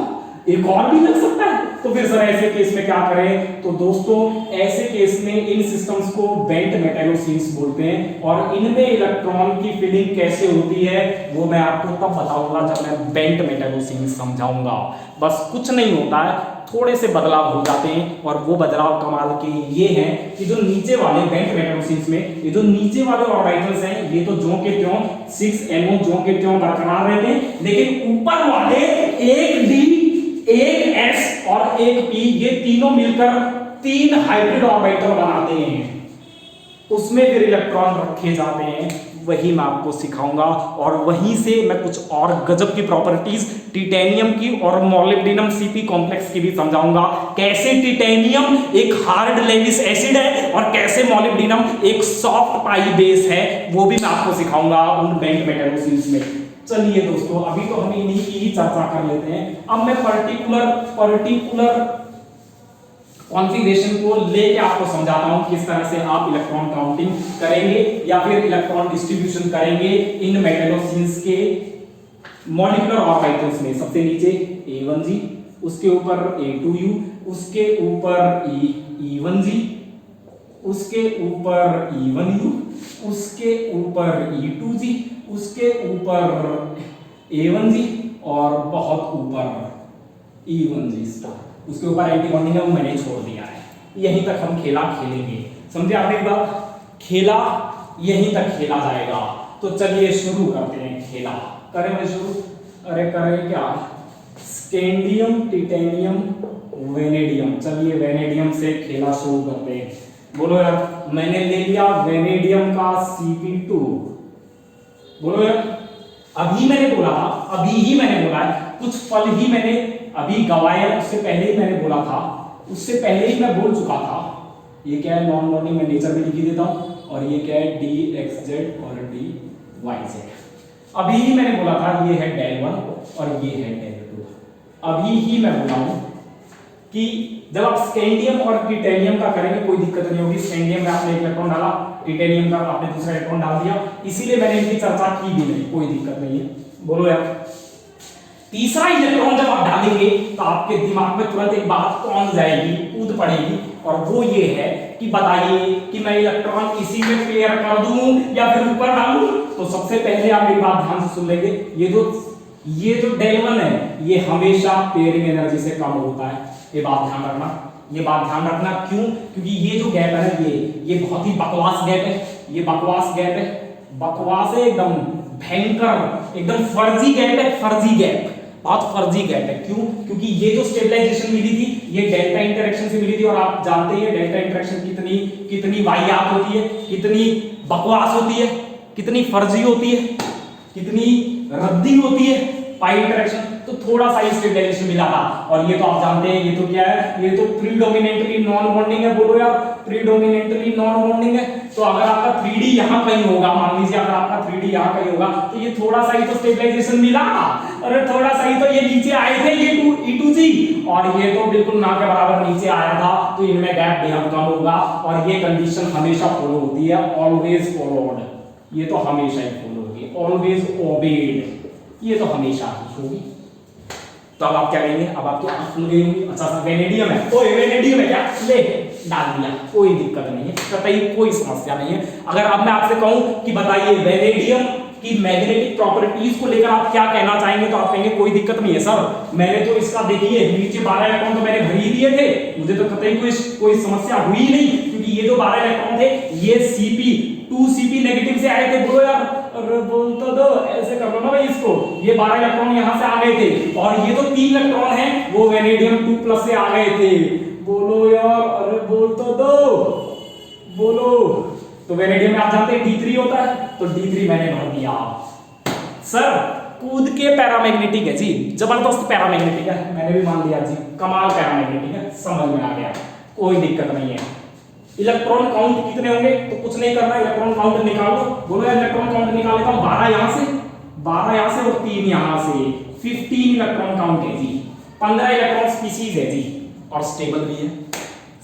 एक और भी लग सकता है, तो फिर सर ऐसे केस में क्या करें? तो दोस्तों ऐसे केस में इन सिस्टम्स को बेंट मेटलोसिन्स बोलते हैं, और इनमें इलेक्ट्रॉन की फिलिंग कैसे होती है वो मैं आपको तब बताऊंगा जब मैं बेंट मेटलोसिन्स समझाऊंगा। बस कुछ नहीं होता है, थोड़े से बदलाव हो जाते हैं, और वो बदलाव कमाल के ये हैं कि जो नीचे वाले बेंट मेटलोसिन्स में ये जो नीचे वाले ऑर्बिटल्स हैं, ये तो ज्यों के त्यों 6 ज्यों के त्यों बरकरार रहते हैं, लेकिन ऊपर वाले एक डी, एक एस और एक पी, ये तीनों मिलकर 3 हाइब्रिड ऑर्बिटल बनाते हैं, उसमें फिर इलेक्ट्रॉन रखे जाते हैं। वही मैं आपको सिखाऊंगा, और वहीं से मैं कुछ और गजब की प्रॉपर्टीज टिटेनियम की और मॉलिब्डेनम Cp कॉम्प्लेक्स की भी समझाऊंगा, कैसे टिटेनियम एक हार्ड लेविस एसिड है और कैसे मॉलिब्डेनम एक सॉफ्ट पाई बेस है, वो भी मैं आपको सिखाऊंगा उन बेंट मेटलोसिन्स में। चलिए दोस्तों, अभी तो हम इन्हीं की ही चर्चा कर लेते हैं। अब मैं पर्टिकुलर कॉन्फ़िगरेशन को लेके आपको समझाता हूं किस तरह से आप इलेक्ट्रॉन काउंटिंग करेंगे या फिर इलेक्ट्रॉन डिस्ट्रीब्यूशन करेंगे इन मेटलोसिन्स के मॉलिक्यूलर ऑर्बिटल्स में। सबसे नीचे A1G, उसके ऊपर A2U, उसके ऊपर E1G, उसके ऊपर E1U, उसके ऊपर E2G, उसके ऊपर A1G और बहुत ऊपर E1G स्टार। उसके ऊपर एंटी बॉन्डिंग है वो मैंने छोड़ दिया है। यहीं तक हम खेला खेलेंगे। समझे आपने एक बात? खेला यहीं तक खेला जाएगा। तो चलिए शुरू करते हैं खेला। करें भाई शुरू? अरे करें क्या? Scandium, titanium, vanadium. चलिए वेनेडियम से खेला शुरू करते हैं। बोलो यार, मैंने ले लिया वेनेडियम का Cp2। बोलो यार, अभी मैंने बोला था, अभी ही मैंने बोला है, कुछ पल ही मैंने अभी गवाया, उससे पहले ही मैंने बोला था, उससे पहले ही मैं बोल चुका था। ये क्या है? नॉन बॉन्डिंग, मैं नेचर में लिख ही देता हूं, और ये क्या है? DXZ और DYZ। अभी ही मैंने बोला था ये है del 1 और ये है del 2। अभी ही मैं बोला हूं कि जब आप स्कैंडियम और टिटेनियम का करेंगे कोई दिक्कत नहीं होगी। स्कैंडियम में आपने एक इलेक्ट्रॉन डाला, टिटेनियम का आपने दूसरा इलेक्ट्रॉन डाल दिया, इसीलिए मैंने इनकी चर्चा की भी नहीं, कोई दिक्कत नहीं है। बोलो यार, तीसरा इलेक्ट्रॉन जब आप डालेंगे तो आपके दिमाग में तुरंत एक बात कौन जाएगी, कूद पड़ेगी, और वो ये है कि बताइए कि मैं इलेक्ट्रॉन इसी में पेयर कर दूं या फिर ऊपर डालूं। तो सबसे पहले आप मेरी बात ध्यान से सुन लेंगे, ये जो del 1 है ये हमेशा पेयरिंग एनर्जी से कम होता है। ये बात ध्यान रखना, ये बात ध्यान रखना। क्यों? क्योंकि ये जो गैप है ये बहुत ही बकवास गैप है, ये बकवास गैप है, बकवास है एकदम भयंकर, एकदम फर्जी गैप है, फर्जी गैप, बहुत फर्जी गैप है। क्यों? क्योंकि ये जो स्टेबलाइजेशन मिली थी ये डेल्टा इंटरेक्शन से मिली थी, और आप जानते हैं डेल्टा इंटरेक्शन कितनी वाहियात होती है, कितनी बकवास होती है, कितनी फर्जी होती है, कितनी रद्दी होती है पाई इंटरेक्शन। तो थोड़ा सा स्टेबलाइजेशन मिला था, और ये तो आप जानते हैं ये तो क्या है, ये तो प्रीडोमिनेंटली नॉन बॉन्डिंग है। बोलो यार, प्रीडोमिनेंटली नॉन बॉन्डिंग है। तो अगर आपका 3D यहां कहीं होगा, मान लीजिए अगर आपका 3D यहां कहीं होगा, तो ये थोड़ा सा ही तो स्टेबलाइजेशन मिला, अरे थोड़ा सा ही तो ये नीचे आए थे ये E2G, और ये तो बिल्कुल ना के बराबर नीचे आया था। तो इनमें गैप बेहद कम होगा, और ये कंडीशन हमेशा फॉलो होती है, ऑलवेज फॉलोड। ये तो हमेशा ही फॉलो होगी, ऑलवेज ओबेड, ये तो हमेशा ही होगी। तो अब आप क्या करेंगे, अब आपकी आंख खुल गई होगी। अच्छा सा वेनेडियम है, ओए वेनेडियम है क्या, ले डाल दिया, कोई दिक्कत नहीं है, कतई कोई समस्या नहीं है। अगर अब मैं आपसे कहूं कि बताइए वेनेडियम की मैग्नेटिक प्रॉपर्टीज को लेकर आप क्या कहना चाहेंगे, तो आप कहेंगे कोई दिक्कत नहीं है सर, मैंने तो इसका देखिए नीचे 12 इलेक्ट्रॉन तो मैंने भर ही दिए थे, मुझे तो कतई कोई समस्या हुई नहीं, क्योंकि ये जो 12 इलेक्ट्रॉन थे ये Cp2Cp नेगेटिव से आए थे। बोलो यार, अरे बोल तो दो, ऐसे कर लो ना भाई इसको, ये 12 इलेक्ट्रॉन यहां से आ गए थे, और ये जो 3 इलेक्ट्रॉन हैं वो वेनेडियम 2+ से आ गए थे। बोलो यार, अरे बोल तो दो, बोलो। तो वेनेडियम में आप जानते हैं D3 होता है, तो D3 मैंने भर दिया। सर कूद के पैरामैग्नेटिक है जी, जबरदस्त पैरामैग्नेटिक है, मैंने भी मान लिया जी, कमाल पैरामैग्नेटिक है, समझ में आ गया, कोई दिक्कत नहीं है। इलेक्ट्रॉन काउंट कितने होंगे, तो कुछ नहीं करना, इलेक्ट्रॉन काउंट निकालो। बोलो यार इलेक्ट्रॉन काउंट निकाल लेता हूं, 12 यहां से, 12 यहां से और 3 यहां से, 15 इलेक्ट्रॉन काउंट है जी, 15 इलेक्ट्रॉन स्पीशीज है जी, और स्टेबल भी है,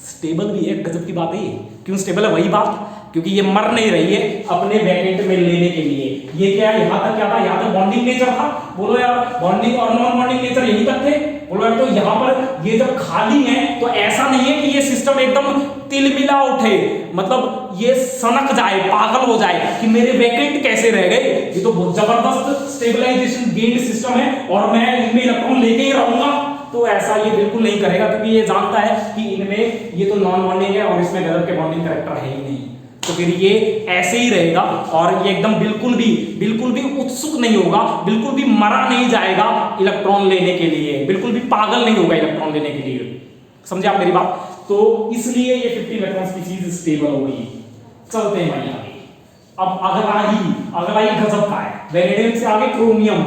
स्टेबल भी है। गजब की बात है। क्यों स्टेबल है? वही बात, क्योंकि ये मर नहीं रही है अपने वैकेंट में लेने के लिए। ये क्या है, यहां तक क्या था, यहां तक बॉन्डिंग नेचर था। बोलो यार, बॉन्डिंग और नॉन बॉन्डिंग नेचर यहीं तक थे। बोलो यार, तो यहां पर ये जब खाली है तो ऐसा नहीं है कि ये सिस्टम एकदम तिलमिला उठे, मतलब ये सनक जाए, पागल हो जाए कि मेरे वैकेंट कैसे रह गए। ये तो बहुत जबरदस्त स्टेबलाइजेशन गेन्ड सिस्टम है, और मैं इनमें इलेक्ट्रॉन लेके ही रहूंगा। तो ऐसा ये बिल्कुल नहीं करेगा, क्योंकि ये जानता है कि इनमें ये तो नॉन बॉन्डिंग है और इसमें गजब के बॉन्डिंग कैरेक्टर है ही नहीं, तो फिर ये ऐसे ही रहेगा, और ये एकदम बिल्कुल भी उत्सुक नहीं होगा, बिल्कुल भी मरा नहीं जाएगा इलेक्ट्रॉन लेने के लिए, बिल्कुल भी पागल नहीं होगा इलेक्ट्रॉन लेने के लिए। समझे आप मेरी बात? तो इसलिए ये 50 इलेक्ट्रॉन स्पीशीज स्टेबल हो गई। चलते हैं भाई आगे। अब अगला ही गजब का है, वेनेडियम से आगे क्रोमियम।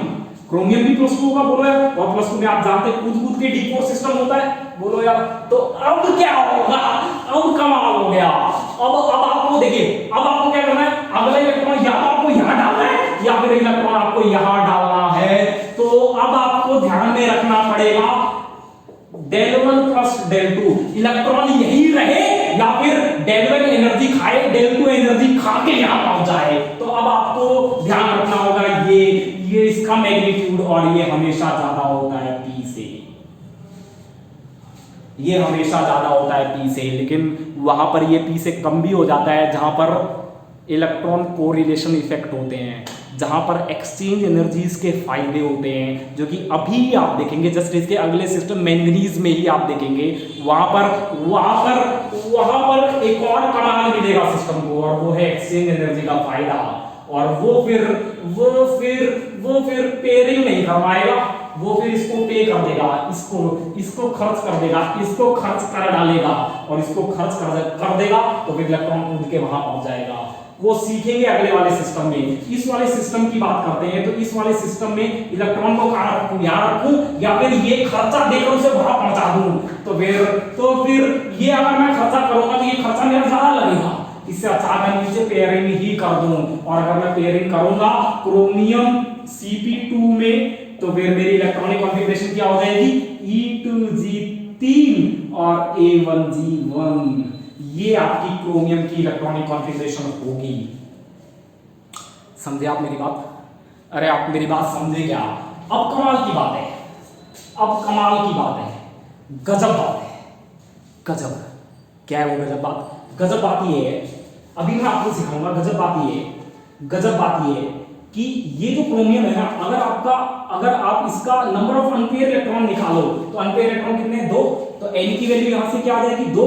क्रोमियम भी +2 होगा। बोलो यार, और +2 में आप जानते हैं कूद के D4 सिस्टम होता है। बोलो यार, तो अब क्या होगा, अब कमाल हो गया। अब आपको देखिए, अब आपको क्या करना है, अगला इलेक्ट्रॉन या आपको यहां डालना है या फिर इलेक्ट्रॉन आपको यहां डालना है। तो अब आपको ध्यान में रखना पड़ेगा del 1 + del 2, इलेक्ट्रॉन यही रहे या फिर del 1 एनर्जी खाए, del 2 एनर्जी खा के यहां पहुंच जाए। तो अब आपको ध्यान रखना होगा ये इसका मैग्नीट्यूड, और ये हमेशा ज्यादा होता है P से, ये हमेशा ज्यादा होता है P से, लेकिन वहां पर ये P से कम भी हो जाता है जहां पर इलेक्ट्रॉन कोरिलेशन इफेक्ट होते हैं, जहां पर एक्सचेंज एनर्जीज के फायदे होते हैं, जो कि अभी आप देखेंगे, जस्ट इसके अगले सिस्टम मैंगनीज में ही आप देखेंगे। वहां पर एक और कमाल मिलेगा सिस्टम को, और वो है एक्सचेंज एनर्जी का फायदा। और वो फिर पेयरिंग नहीं करवाएगा, वो फिर इसको पे कर देगा, इसको खर्च कर देगा, इसको खर्च कर डालेगा, और इसको खर्च कर देगा, तो फिर इलेक्ट्रॉन कूद के वहां पहुंच जाएगा। वो सीखेंगे अगले वाले सिस्टम में। इस वाले सिस्टम की बात करते हैं, तो इस वाले सिस्टम में इलेक्ट्रॉन को कहां रखूं, यहां रखूं या फिर ये खर्चा देकर उसे वहां पहुंचा दूं। तो फिर ये अगर मैं खर्चा करूंगा तो ये खर्चा मेरा ज्यादा लगेगा, इससे अच्छा मैं नीचे पेयरिंग ही कर दूं। और अगर मैं पेयरिंग करूंगा क्रोमियम Cp2 में, तो फिर मेरी इलेक्ट्रॉनिक कॉन्फ़िगरेशन क्या हो जाएगी, E2G3 और A1G1। ये आपकी क्रोमियम की इलेक्ट्रॉनिक कॉन्फ़िगरेशन होगी। समझे आप मेरी बात? अरे आप मेरी बात समझे क्या? अब कमाल की बात है, अब कमाल की बात है, गजब बात है, गजब। क्या है वो गजब बात? गजब बात ये है, अभी मैं आपको सिखाऊंगा। गजब बात ये है, गजब बात ये है कि ये जो क्रोमियम है ना, अगर आप इसका नंबर ऑफ अनपेयर इलेक्ट्रॉन निकालो तो अनपेयर इलेक्ट्रॉन कितने हैं? 2। तो n की वैल्यू यहां से क्या आ जाएगी? 2।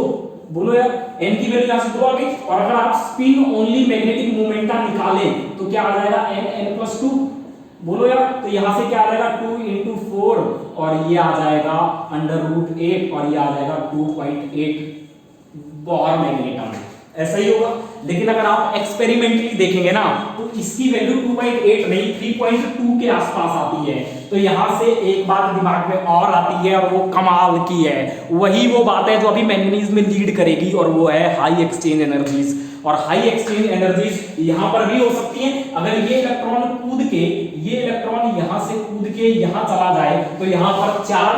बोलो यार, n की वैल्यू यहां से 2 आ गई। और अगर आप स्पिन ओनली मैग्नेटिक मोमेंटा निकाले तो क्या आ जाएगा? n+2। बोलो यार, तो यहां से क्या आ जाएगा? 2 × 4 और ये आ जाएगा √8 और ये आ जाएगा 2.8 बोहर मैग्नेटम। ऐसा ही होगा। लेकिन अगर आप एक्सपेरिमेंटली देखेंगे ना तो इसकी वैल्यू 2.8 नहीं 3.2 के आसपास आती है। तो यहां से एक बात दिमाग में और आती है और वो कमाल की है। वही वो बात है जो अभी मैंगनीज में लीड करेगी और वो है हाई एक्सचेंज एनर्जीज। और हाई एक्सचेंज एनर्जीज यहां पर भी हो सकती हैं। अगर ये इलेक्ट्रॉन कूद के, ये इलेक्ट्रॉन यहां से कूद के यहां चला जाए तो यहां पर 4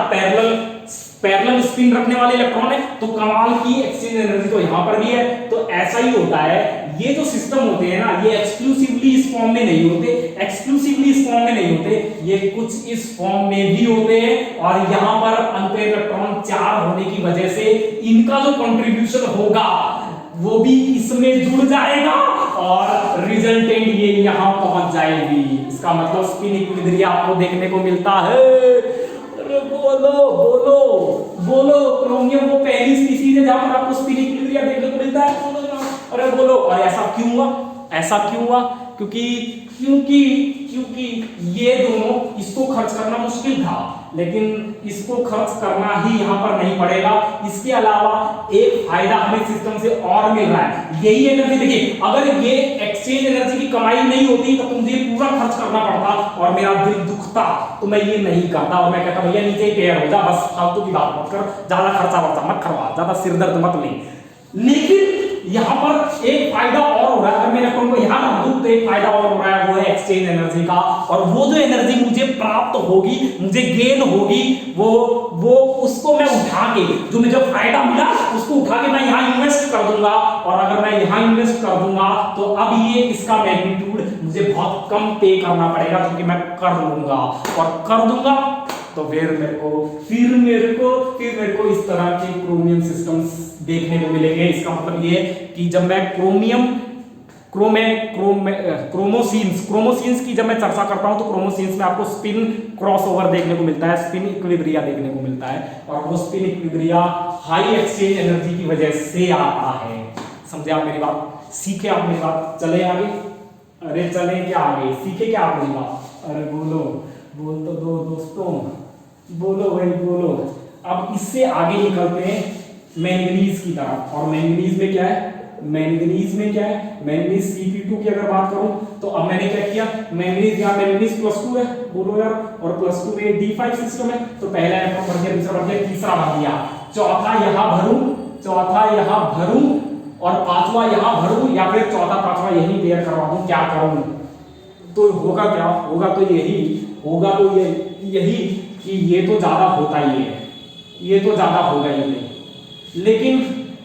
पैरेलल स्पिन रखने वाले इलेक्ट्रॉन है, तो कमाल की एक्सचेंज एनर्जी तो यहां पर भी है। तो ऐसा ही होता है। ये जो सिस्टम होते हैं ना, ये एक्सक्लूसिवली इस फॉर्म में नहीं होते, एक्सक्लूसिवली इस फॉर्म में नहीं होते, ये कुछ इस फॉर्म में भी होते हैं। और यहां पर अनपेयर इलेक्ट्रॉन 4 होने की वजह से इनका जो कंट्रीब्यूशन होगा वो भी इसमें जुड़ जाएगा और रिजल्टेंट ये यहां पहुंच जाएगी। इसका मतलब स्पिन इक्विलिब्रियम आपको देखने को मिलता है। बोलो बोलो बोलो, क्रोमियम वो पहली स्पीशीज है जहां पर आपको स्पिन इक्विलिब्रियम देखने को मिलता है। बोलो यार, अरे बोलो। और ऐसा क्यों हुआ? ऐसा क्यों हुआ? क्योंकि ये दोनों, इसको खर्च करना मुश्किल था लेकिन इसको खर्च करना ही यहां पर नहीं पड़ेगा। इसके अलावा एक फायदा हमें सिस्टम से और मिल रहा है, यही एनर्जी। देखिए, अगर ये एक्सचेंज एनर्जी की कमाई नहीं होती तो मुझे पूरा खर्च करना पड़ता और मेरा दिल दुखता, तो मैं ये नहीं करता और मैं कहता भैया नीचे ही पेयर हो जा, बस फालतू की बात मत कर, ज्यादा खर्चा वर्चा मत करवा, ज्यादा सिरदर्द मत ले। लेकिन यहां पर एक फायदा और हो रहा है। अगर मैं इलेक्ट्रॉन को यहां रख दूं तो एक फायदा और हो रहा है, वो है एक्सचेंज एनर्जी का। और वो जो एनर्जी मुझे प्राप्त होगी, मुझे गेन होगी, वो उसको मैं उठा के, जो मुझे फायदा मिला उसको उठा के मैं यहां इन्वेस्ट कर दूंगा। और अगर मैं यहां इन्वेस्ट कर दूंगा तो अब ये इसका मैग्नीट्यूड मुझे बहुत कम पे करना पड़ेगा, क्योंकि मैं कर लूंगा और कर दूंगा तो फिर मेरे को इस तरह के क्रोमियम सिस्टम्स देखने को मिलेंगे। इसका मतलब ये कि जब मैं क्रोमोसिन्स की जब मैं चर्चा करता हूं तो क्रोमोसिन्स में आपको स्पिन क्रॉसओवर देखने को मिलता है, स्पिन इक्विलिब्रिया देखने को मिलता है। और वो spin equilibria high exchange energy की वजह से आता है। समझे आप मेरी बात? सीखे आप मेरी बात? चले आगे? अरे चले क्या आगे? सीखे क्या आप मेरी बात? अरे बोलो, बोल तो दो दोस्तों, बोलो भाई बोलो। अब इससे आगे निकलते हैं मैंगनीज की तरफ। और मैंगनीज में क्या है? मैंगनीज Cp2 की अगर बात करूं तो अब मैंने क्या किया, मैंगनीज यहाँ मैंगनीज +2 है, बोलो यार, और +2 में D5 सिस्टम है। तो पहला इलेक्ट्रॉन भर दिया, दूसरा भर दिया, तीसरा भर दिया, चौथा यहां भरूं और पांचवा यहां भरूं, या फिर चौथा पांचवा यही पेयर करवा दूं, क्या करूं? तो होगा क्या? होगा तो यही कि ये तो ज्यादा होता ही है, ये तो ज्यादा होगा ही नहीं।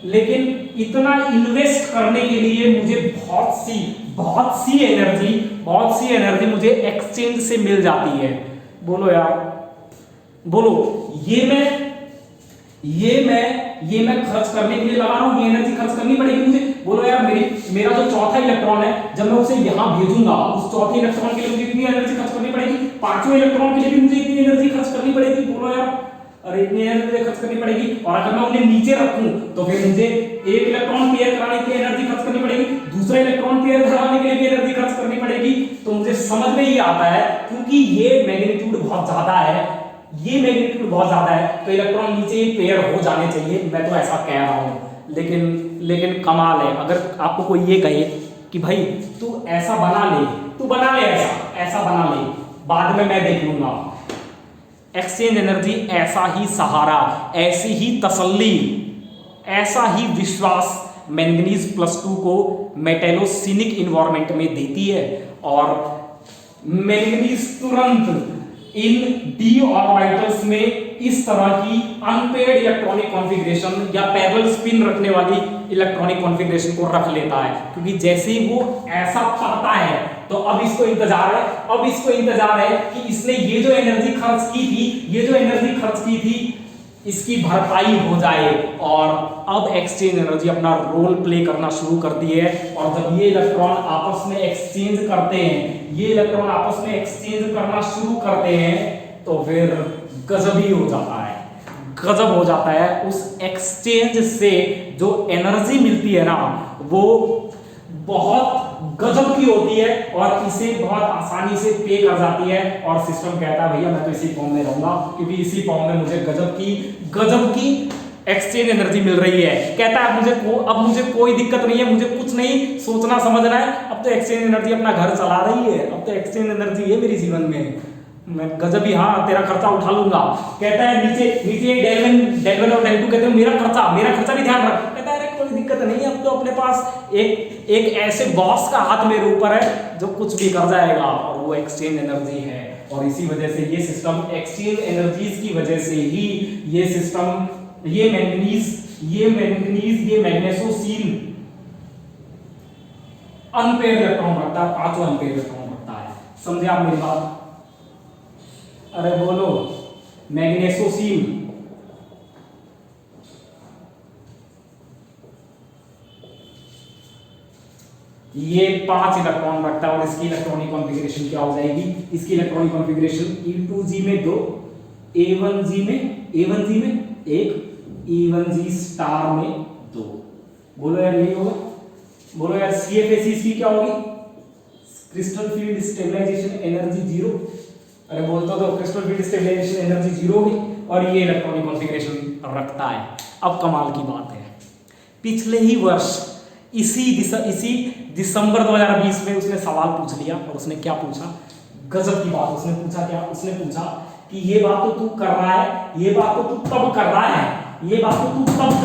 लेकिन इतना इन्वेस्ट करने के लिए मुझे बहुत सी एनर्जी मुझे एक्सचेंज से मिल जाती है। बोलो यार, बोलो। ये मैं खर्च करने के लिए लगा रहा हूं, ये एनर्जी खर्च करनी पड़ेगी मुझे। बोलो यार, मेरा जो चौथा इलेक्ट्रॉन है, जब मैं उसे यहां भेजूंगा, उस चौथे इलेक्ट्रॉन के लिए मुझे इतनी एनर्जी खर्च करनी पड़ेगी, पांचवें इलेक्ट्रॉन के लिए भी मुझे इतनी एनर्जी खर्च करनी पड़ेगी। बोलो यार, अरे इतनी एनर्जी खर्च करनी पड़ेगी। और अगर मैं उन्हें नीचे रखूं तो फिर मुझे एक इलेक्ट्रॉन पेयर कराने के लिए एनर्जी खर्च करनी पड़ेगी, दूसरा इलेक्ट्रॉन पेयर कराने के लिए भी एनर्जी खर्च करनी पड़ेगी। तो मुझे समझ में ही आता है, क्योंकि ये मैग्नीट्यूड बहुत ज्यादा है, तो इलेक्ट्रॉन नीचे ही पेयर हो जाने चाहिए। मैं तो ऐसा कह रहा हूं, लेकिन कमाल है। अगर आपको कोई ये कहे कि भाई तू ऐसा बना ले, ऐसा बना ले, बाद में मैं देख लूंगा। एक्सचेंज एनर्जी ऐसा ही सहारा, ऐसी ही तसल्ली, ऐसा ही विश्वास मैंगनीज +2 को मेटेलोसिनिक इन्वायरमेंट में देती है। और मैंगनीज तुरंत इन डी ऑर्बिटल्स में इस तरह की अनपेयर्ड इलेक्ट्रॉनिक कॉन्फ़िगरेशन या पैरेलल स्पिन रखने वाली इलेक्ट्रॉनिक कॉन्फ़िगरेशन को रख लेता है, क्योंकि जैसे ही वो ऐसा पढ़ता है तो अब इसको इंतजार है कि इसने ये जो एनर्जी खर्च की थी इसकी भरपाई हो जाए। और अब एक्सचेंज एनर्जी अपना रोल प्ले करना शुरू करती है, और जब ये इलेक्ट्रॉन आपस में एक्सचेंज करना शुरू करते हैं तो फिर गजब हो जाता है। उस एक्सचेंज से जो एनर्जी मिलती है ना वो बहुत गजब की होती है और इसे बहुत आसानी से पे कर जाती है, और सिस्टम कहता है भैया मैं तो इसी फॉर्म में रहूंगा, क्योंकि इसी फॉर्म में मुझे गजब की एक्सचेंज एनर्जी मिल रही है। कहता है अब मुझे कोई दिक्कत नहीं है, मुझे कुछ नहीं सोचना समझना है, अब तो एक्सचेंज एनर्जी अपना घर चला रही है, अब तो एक्सचेंज एनर्जी है मेरी जीवन में, मैं गजब ही, हाँ तेरा खर्चा उठा लूंगा। कहता है नीचे डेल वन और डेल टू कहते हैं मेरा खर्चा भी ध्यान रख। कहता है अरे कोई दिक्कत नहीं है, अब तो अपने पास एक ऐसे बॉस का हाथ मेरे ऊपर है जो कुछ भी कर जाएगा, और वो एक्सचेंज एनर्जी है। और इसी वजह से ये सिस्टम एक्सचेंज एनर्जीज की वजह से ही ये सिस्टम ये मैग्नेसोसील अनपेयर्ड इलेक्ट्रॉन रखता है, 5 अनपेयर्ड इलेक्ट्रॉन रखता है। समझे आप मेरी बात? अरे बोलो, मैग्नेसोसील ये 5 इलेक्ट्रॉन रखता है, और इसकी इलेक्ट्रॉनिक कॉन्फ़िगरेशन क्या हो जाएगी? इसकी इलेक्ट्रॉनिक कॉन्फ़िगरेशन E2G में 2, A1G में 1, E1G स्टार में 2। बोलो यार यही होगा? बोलो यार CFAC इसकी क्या होगी? Crystal field stabilisation energy 0। अरे बोलता तो क्रिस्टल फील्ड स्टेबलाइजेशन एनर्जी 0 होगी, और ये इलेक्ट्रॉनिक कॉन्फ़िगरेशन रखता है। अब कमाल की बात है, पिछले ही वर्ष इसी दिसंबर 2020 में उसने सवाल पूछ लिया, और उसने क्या पूछा? गजब की बात। उसने पूछा कि ये बात तो तू कर रहा है, ये बात तो तू तब कर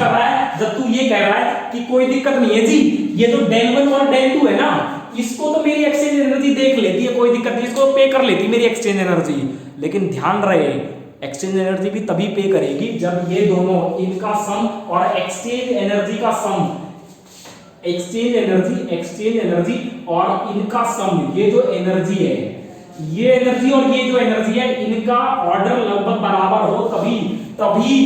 रहा है जब तू ये कह रहा है कि कोई दिक्कत नहीं है जी, ये जो डेल 1 और डेल 2 है ना, इसको तो मेरी एक्सचेंज एनर्जी देख लेती है, कोई दिक्कत नहीं, इसको पे कर लेती मेरी एक्सचेंज एनर्जी। लेकिन ध्यान रहे, एक्सचेंज एनर्जी भी तभी पे करेगी जब ये दोनों, इनका सम और एक्सचेंज एनर्जी का सम, एक्सचेंज एनर्जी और इनका सम, ये जो एनर्जी है, ये एनर्जी और ये जो एनर्जी है, इनका ऑर्डर लगभग बराबर हो, तभी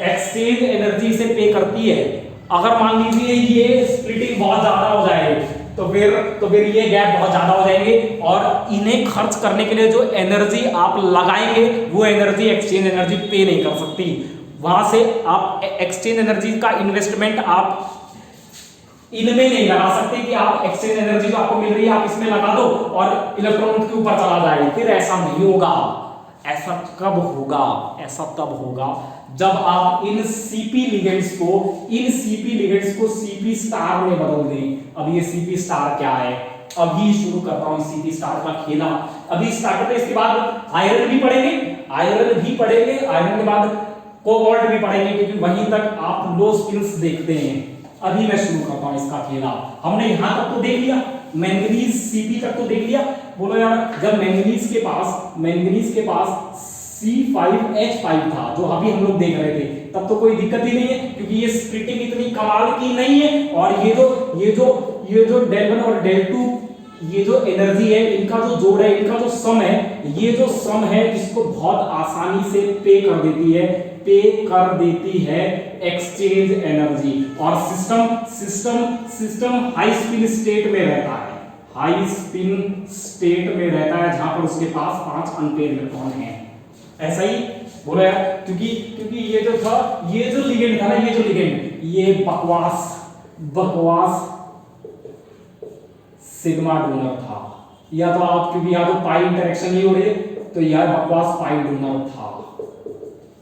एक्सचेंज एनर्जी से पे करती है। अगर मान लीजिए ये स्प्लिटिंग बहुत ज्यादा हो जाए तो फिर ये गैप बहुत ज्यादा हो जाएंगे, और इन्हें खर्च करने के लिए जो एनर्जी आप लगाएंगे वो एनर्जी एक्सचेंज एनर्जी पे नहीं कर सकती। वहां से आप एक्सचेंज एनर्जी का इन्वेस्टमेंट आप इनमें नहीं लगा सकते कि आप एक्सचेंज एनर्जी जो आपको मिल रही है आप इसमें लगा दो और इलेक्ट्रॉन के ऊपर चला जाए, फिर ऐसा नहीं होगा। ऐसा तब होगा जब आप इन सीपी लिगेंड्स को सीपी स्टार में बदल दें। अब ये सीपी स्टार क्या है, अभी शुरू करता हूं सीपी स्टार का खेला। अभी स्टार्ट करते हैं, इसके बाद आयरन भी पढ़ेंगे, आयरन के बाद कोबाल्ट भी पढ़ेंगे, क्योंकि वहीं तक आप लो स्पिन्स देखते हैं। अभी मैं शुरू करता हूं इसका खेला। हमने यहां तक तो देख लिया, मैंगनीज सीपी तक तो देख लिया। बोलो यार, जब मैंगनीज के पास C5H5 था, जो अभी हम लोग देख रहे थे, तब तो कोई दिक्कत ही नहीं है, क्योंकि ये स्प्लिटिंग इतनी कमाल की नहीं है। और ये जो डेल 1 और डेल 2, ये जो एनर्जी है, इनका जो जोड़ है, इनका जो सम है, ये जो सम है इसको बहुत आसानी से पे कर देती है एक्सचेंज एनर्जी। और सिस्टम हाई स्पिन स्टेट में रहता है, जहां पर उसके पास 5 अनपेयर्ड इलेक्ट्रॉन हैं। ऐसा ही बोलो यार, क्योंकि ये जो लिगेंड था ना, ये बकवास सिग्मा डोनर था। या तो पाई इंटरेक्शन नहीं हो रही है, तो यह बकवास पाई डोनर था,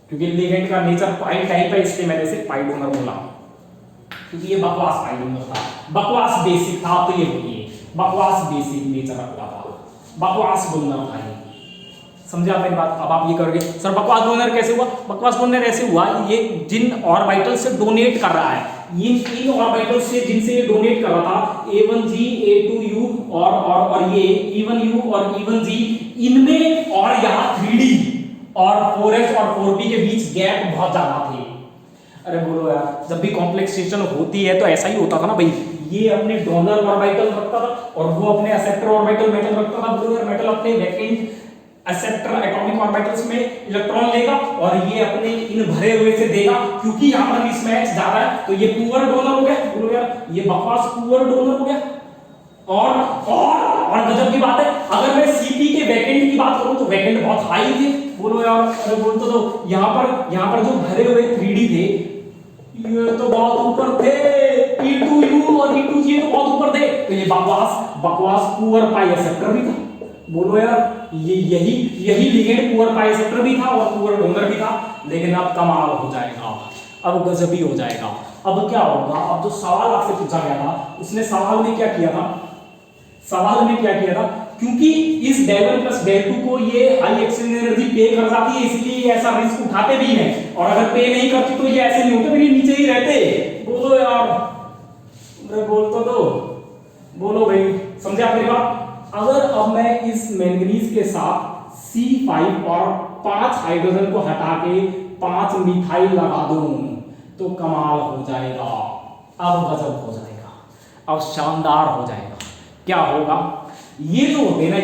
क्योंकि लिगेंड का नेचर पाई टाइप है, इसलिए मैंने इसे पाई डोनर बोला, क्योंकि ये बकवास पाई डोनर था, बकवास बेसिक था। तो ये बोलिए बकवास बेसिक नेचर रखता था, बकवास डोनर था ये। समझे आप मेरी बात? अब आप ये करोगे सर बकवास डोनर कैसे हुआ? बकवास डोनर ऐसे हुआ, ये जिन ऑर्बिटल से डोनेट कर रहा है, इन ऑर्बिटल से जिनसे ये डोनेट कर रहा था A1G A2U और ये E1U और E1G, इनमें और यहाँ 3D और 4s और 4p के बीच गैप बहुत ज्यादा थे। अरे बोलो यार, जब भी कॉम्प्लेक्सेशन होती है तो ऐसा ही होता था ना भाई, ये अपने डोनर ऑर्बिटल रखता था और वो अपने एक्सेप्टर ऑर्बिटल मेटल रखता था। बोलो यार, मेटल अपने वैकेंट एक्सेप्टर एटॉमिक ऑर्बिटल्स में इलेक्ट्रॉन लेगा और ये अपने इन भरे हुए से देगा, क्योंकि यहाँ पर मिसमैच ज्यादा है तो ये पुअर डोनर हो गया। बोलो यार, ये बकवास पुअर डोनर हो गया। और गजब की बात है, अगर मैं सीपी के वैकेंट की बात करूं तो वैकेंट बहुत हाई थे। बोलो यार, अरे बोल तो यहाँ पर जो भरे हुए 3D थे ये तो बहुत ऊपर थे, E2U और E2G तो बहुत ऊपर थे, तो ये बकवास पुअर पाई एक्सेप्टर भी था। बोलो यार, ये यही लिगेंड पुअर पाई एक्सेप्टर भी था और पुअर डोनर भी था। लेकिन अब कमाल हो जाएगा, अब गजब ही हो जाएगा। अब क्या होगा, अब जो सवाल आपसे पूछा गया था उसने सवाल में क्या किया था, क्योंकि इस del1 प्लस del2 को ये हाई एक्सचेंज एनर्जी पे कर जाती है, इसलिए ये ऐसा रिस्क उठाते भी हैं, और अगर पे नहीं करती तो ये ऐसे नहीं होते, फिर ये नीचे ही रहते। बोलो यार, अरे बोल तो दो, बोलो भाई, समझे आप मेरी बात। अगर अब मैं इस मैंगनीज के साथ C5 और 5 हाइड्रोजन को हटा के 5 मिथाइल लगा दूं तो कमाल हो जाएगा, अब गजब हो जाएगा, अब शानदार हो जाएगा। क्या होगा, ये जो होते हैं ना,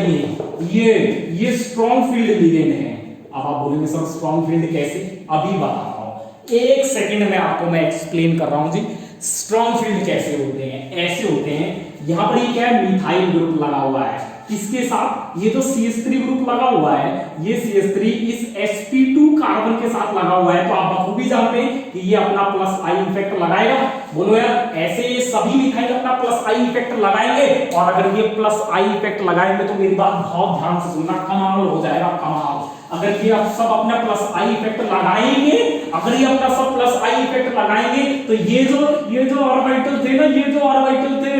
ये स्ट्रॉन्ग फील्ड लिगेंड है। अब आप बोलेंगे सर स्ट्रॉन्ग फील्ड कैसे, अभी बताता हूं, एक सेकंड में आपको मैं एक्सप्लेन कर रहा हूं जी। स्ट्रॉन्ग फील्ड कैसे होते हैं, ऐसे होते हैं, यहां पर ये क्या है, मिथाइल ग्रुप लगा हुआ है, इसके साथ ये जो CH3 ग्रुप लगा हुआ है, ये CH3 इस sp2 कार्बन के साथ लगा हुआ है, तो आप बखूबी जानते हैं कि ये अपना प्लस आई इफेक्ट लगाएगा। बोलो यार, ऐसे ये सभी मिथाइल अपना प्लस आई इफेक्ट लगाएंगे, और अगर ये प्लस आई इफेक्ट लगाएंगे तो मेरी बात बहुत ध्यान से सुनना, कमाल हो जाएगा, कमाल। अगर ये आप सब अपना प्लस आई इफेक्ट लगाएंगे, अगर ये अपना सब प्लस आई इफेक्ट लगाएंगे तो ये जो ऑर्बिटल थे ना, ये जो ऑर्बिटल थे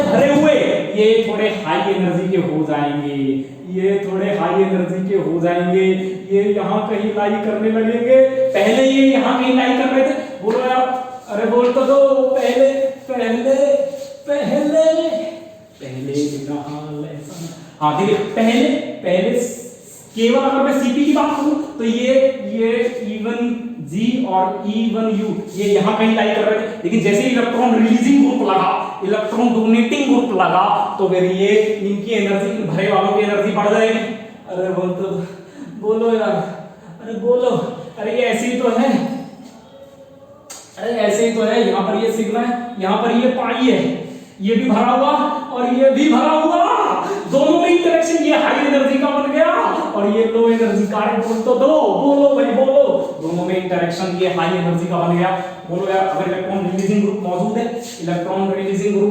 भरे हुए, ये थोड़े हाई एनर्जी के हो जाएंगे, ये यहाँ कहीं लाई करने लगेंगे। पहले ये यहाँ कहीं लाई कर रहे थे। बोलो यार, अरे बोल तो दो, पहले हाँ देखिए, पहले केवल अगर मैं सीपी की बात करूं तो ये E1G और E1U ये यहां कहीं लाई कर रहे थे, लेकिन जैसे इलेक्ट्रॉन रिलीजिंग ग्रुप लगा, इलेक्ट्रॉन डोनेटिंग ग्रुप लगा, तो फिर ये इनकी एनर्जी, भरे वालों की एनर्जी बढ़ जाएगी। अरे बोलो यार, अरे बोलो, अरे ये ऐसे ही तो है, यहाँ पर ये सिग्मा है, यहाँ पर ये पाई है, ये भी भरा हुआ और ये भी भरा हुआ, दोनों में इंटरेक्शन, ये हाई एनर्जी का बन गया और ये लो एनर्जी का। बोल तो दो, बोलो भाई बोलो, दोनों में इंटरेक्शन ये हाई एनर्जी का बन गया। बोलो यार, अगर इलेक्ट्रॉन रिलीजिंग ग्रुप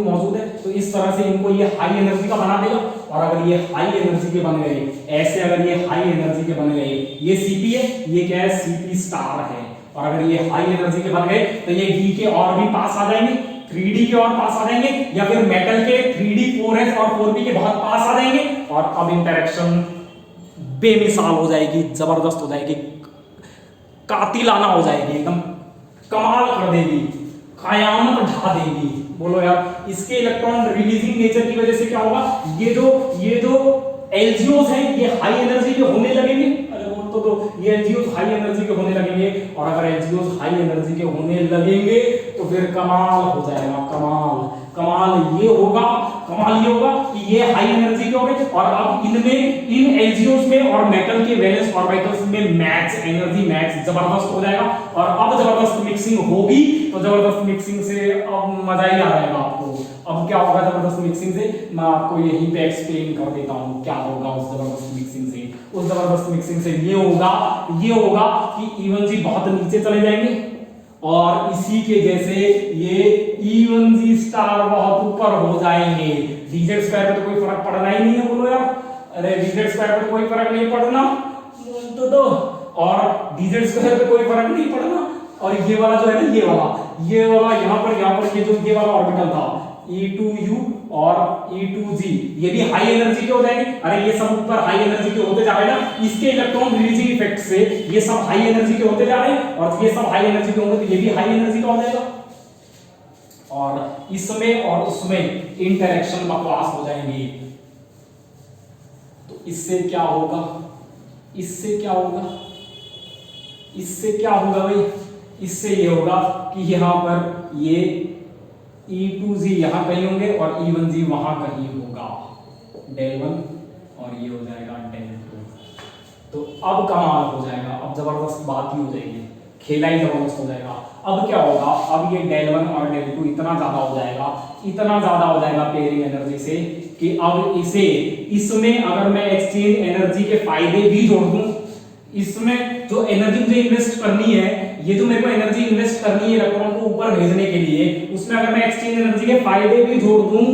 मौजूद है तो इस तरह से इनको ये हाई एनर्जी का बना देगा, और अगर ये हाई एनर्जी के बन गए ऐसे, अगर ये हाई एनर्जी के बन गए, ये Cp है, ये क्या है, Cp स्टार है, और अगर ये हाई एनर्जी के बन गए तो ये V के और भी पास आ जाएंगे, 3D के और पास आ जाएंगे, या फिर मेटल के 3D 4s और 4p के बहुत पास आ जाएंगे, और अब इंटरेक्शन बेमिसाल हो जाएगी, जबरदस्त हो जाएगी, कातिलाना हो जाएगी, एकदम कमाल कर देगी, कयामत ढा देगी। बोलो यार, इसके इलेक्ट्रॉन रिलीजिंग नेचर की वजह से क्या होगा, ये जो एलजीओस हैं ये हाई एनर्जी के होने लगेंगे। अरे बोल तो ये एलजीओस हाई एनर्जी के होने लगेंगे, और अगर एलजीओस हाई एनर्जी के होने लगेंगे तो फिर कमाल हो जाएगा, कमाल ये होगा कि ये हाई एनर्जी के हो गए, और अब इन एलजीओस में और मेटल के वैलेंस ऑर्बिटल्स में एनर्जी मैच जबरदस्त हो जाएगा, और अब जबरदस्त मिक्सिंग होगी, तो जबरदस्त मिक्सिंग से अब मजा ही आ जाएगा आपको। अब क्या होगा जबरदस्त मिक्सिंग से, मैं आपको यहीं पे एक्सप्लेन कर देता हूं क्या होगा उस जबरदस्त मिक्सिंग से। उस जबरदस्त मिक्सिंग से ये होगा कि E1G बहुत नीचे चले जाएंगे, और इसी के जैसे ये E1G स्टार बहुत ऊपर हो जाएंगे। dz स्क्वायर पे तो कोई फर्क पड़ना ही नहीं है। बोलो यार, अरे dz स्क्वायर पे कोई फर्क नहीं पड़ना तो, और dz स्क्वायर पे कोई फर्क नहीं पड़ना और ये वाला जो है ना, ये वाला यहाँ पर ये वाला ऑर्बिटल था E2U और E2G, ये भी हाई एनर्जी के हो जाएंगे। अरे ये सब ऊपर हाई एनर्जी के होते जा रहे हैं ना, इसके इलेक्ट्रॉन रिलीजिंग इफेक्ट से ये सब हाई एनर्जी के होते जा रहे हैं, और ये सब हाई एनर्जी के होंगे तो ये भी हाई एनर्जी का हो जाएगा। और इसमें और उसमें इंटरेक्शन बकवास हो जाएंगे। तो इससे क्या होगा, इससे क्या होगा, इससे क्या होगा भाई, इससे ये होगा कि यहां पर ये E2G यहां कहीं होंगे और E1G वहां कहीं होगा, del 1, और ये हो जाएगा del 2। तो अब कमाल हो जाएगा, अब जबरदस्त बात ही हो जाएगी, खेला ही जबरदस्त हो जाएगा। अब क्या होगा, अब ये del 1 और del 2 इतना ज्यादा हो जाएगा, इतना ज्यादा हो जाएगा पेयरिंग एनर्जी से कि अब इसे, इसमें अगर मैं एक्सचेंज एनर्जी के फायदे भी जोड़ दूं, इसमें जो एनर्जी मुझे इन्वेस्ट करनी है, ये जो मेरे को एनर्जी इन्वेस्ट करनी है इलेक्ट्रॉन को ऊपर भेजने के लिए, उसमें अगर मैं एक्सचेंज एनर्जी के फायदे भी जोड़ दूं,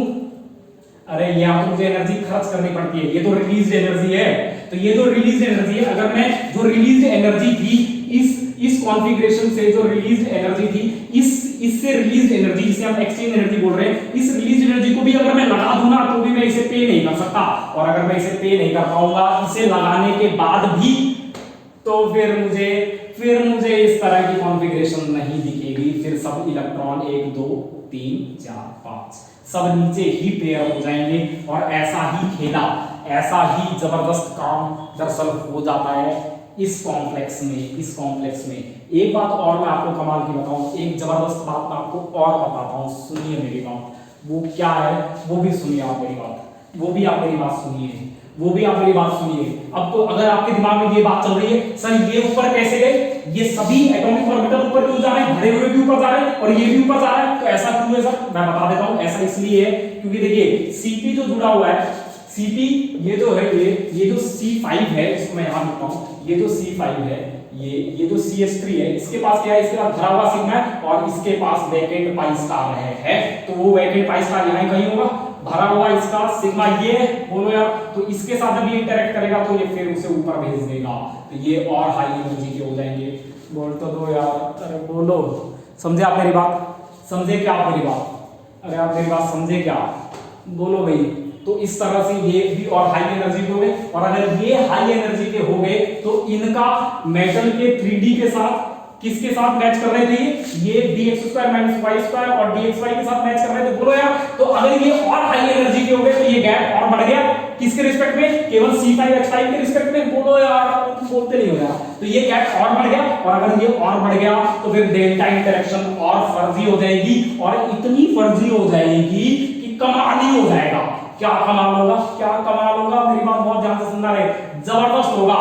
अरे यहाँ तो मुझे एनर्जी खर्च करनी पड़ती है, ये तो रिलीज एनर्जी है। तो ये जो रिलीज एनर्जी है, अगर मैं जो रिलीज एनर्जी थी इस कॉन्फ़िगरेशन से, जो रिलीज एनर्जी थी इससे रिलीज एनर्जी, जिसे हम एक्सचेंज एनर्जी बोल रहे हैं, इस रिलीज एनर्जी को भी अगर मैं लगा दूं ना, तो भी मैं इसे पे नहीं कर सकता। और अगर मैं इसे पे नहीं कर पाऊंगा इसे लगाने के बाद भी, तो फिर मुझे इस तरह की कॉन्फ़िगरेशन नहीं दिखेगी। फिर सब इलेक्ट्रॉन 1 2 3 4 5 सब नीचे ही पेयर हो जाएंगे, और ऐसा ही खेला, ऐसा ही जबरदस्त काम दरअसल हो जाता है इस कॉम्प्लेक्स में। एक बात और मैं आपको कमाल की बताऊं, एक जबरदस्त बात मैं आपको और बताता हूं, सुनिए मेरी बात। वो क्या है वो भी सुनिए आप मेरी बात, वो भी आप मेरी बात सुनिए। अब तो अगर आपके दिमाग में ये बात चल रही है, सर ये ऊपर कैसे गए, ये सभी एटॉमिक ऑर्बिटल ऊपर क्यों जा रहे हैं, भरे हुए भी ऊपर जा रहे हैं और ये भी ऊपर जा रहा है, तो ऐसा क्यों है सर? मैं बता देता हूं, ऐसा इसलिए है क्योंकि देखिए Cp जो जुड़ा हुआ है, Cp ये जो है, ये जो C5 है, इसको मैं यहां लिखता हूं, ये जो C5 है, ये जो CH3 है, इसके पास क्या है, इसके पास भरा हुआ सिग्मा है और इसके पास वैकेंट पाई स्टार है। तो वो वैकेंट पाई स्टार यहां कहीं होगा, भरा हुआ इसका सिग्मा ये है, बोलो यार। तो इसके साथ जब ये इंटरेक्ट करेगा तो ये फिर उसे ऊपर भेज देगा, तो ये और हाई एनर्जी के हो जाएंगे। बोल तो दो यार, अरे बोलो, समझे आप मेरी बात? समझे क्या आप मेरी बात? अरे आप मेरी बात समझे क्या? बोलो भाई। तो इस तरह से ये भी और हाई एनर्जी के हो गए, और अगर ये हाई एनर्जी के हो गए तो इनका मेटल के 3D के साथ किसके साथ मैच कर रहे थे, ये dx² - y² और dxy के साथ मैच कर रहे थे, बोलो यार। तो अगर ये और हाई एनर्जी के हो गए तो ये गैप और बढ़ गया, किसके रिस्पेक्ट में? केवल C5H5 के रिस्पेक्ट में, बोलो यार, बोलते नहीं हो यार। तो ये गैप और बढ़ गया, और अगर ये और बढ़ गया तो फिर डेल्टा इंटरेक्शन और फर्जी हो जाएगी, और इतनी फर्जी हो जाएगी कि कमाल ही हो जाएगा। क्या कमाल होगा, क्या कमाल होगा? मेरी बात बहुत ध्यान से सुनना रहे, जबरदस्त होगा।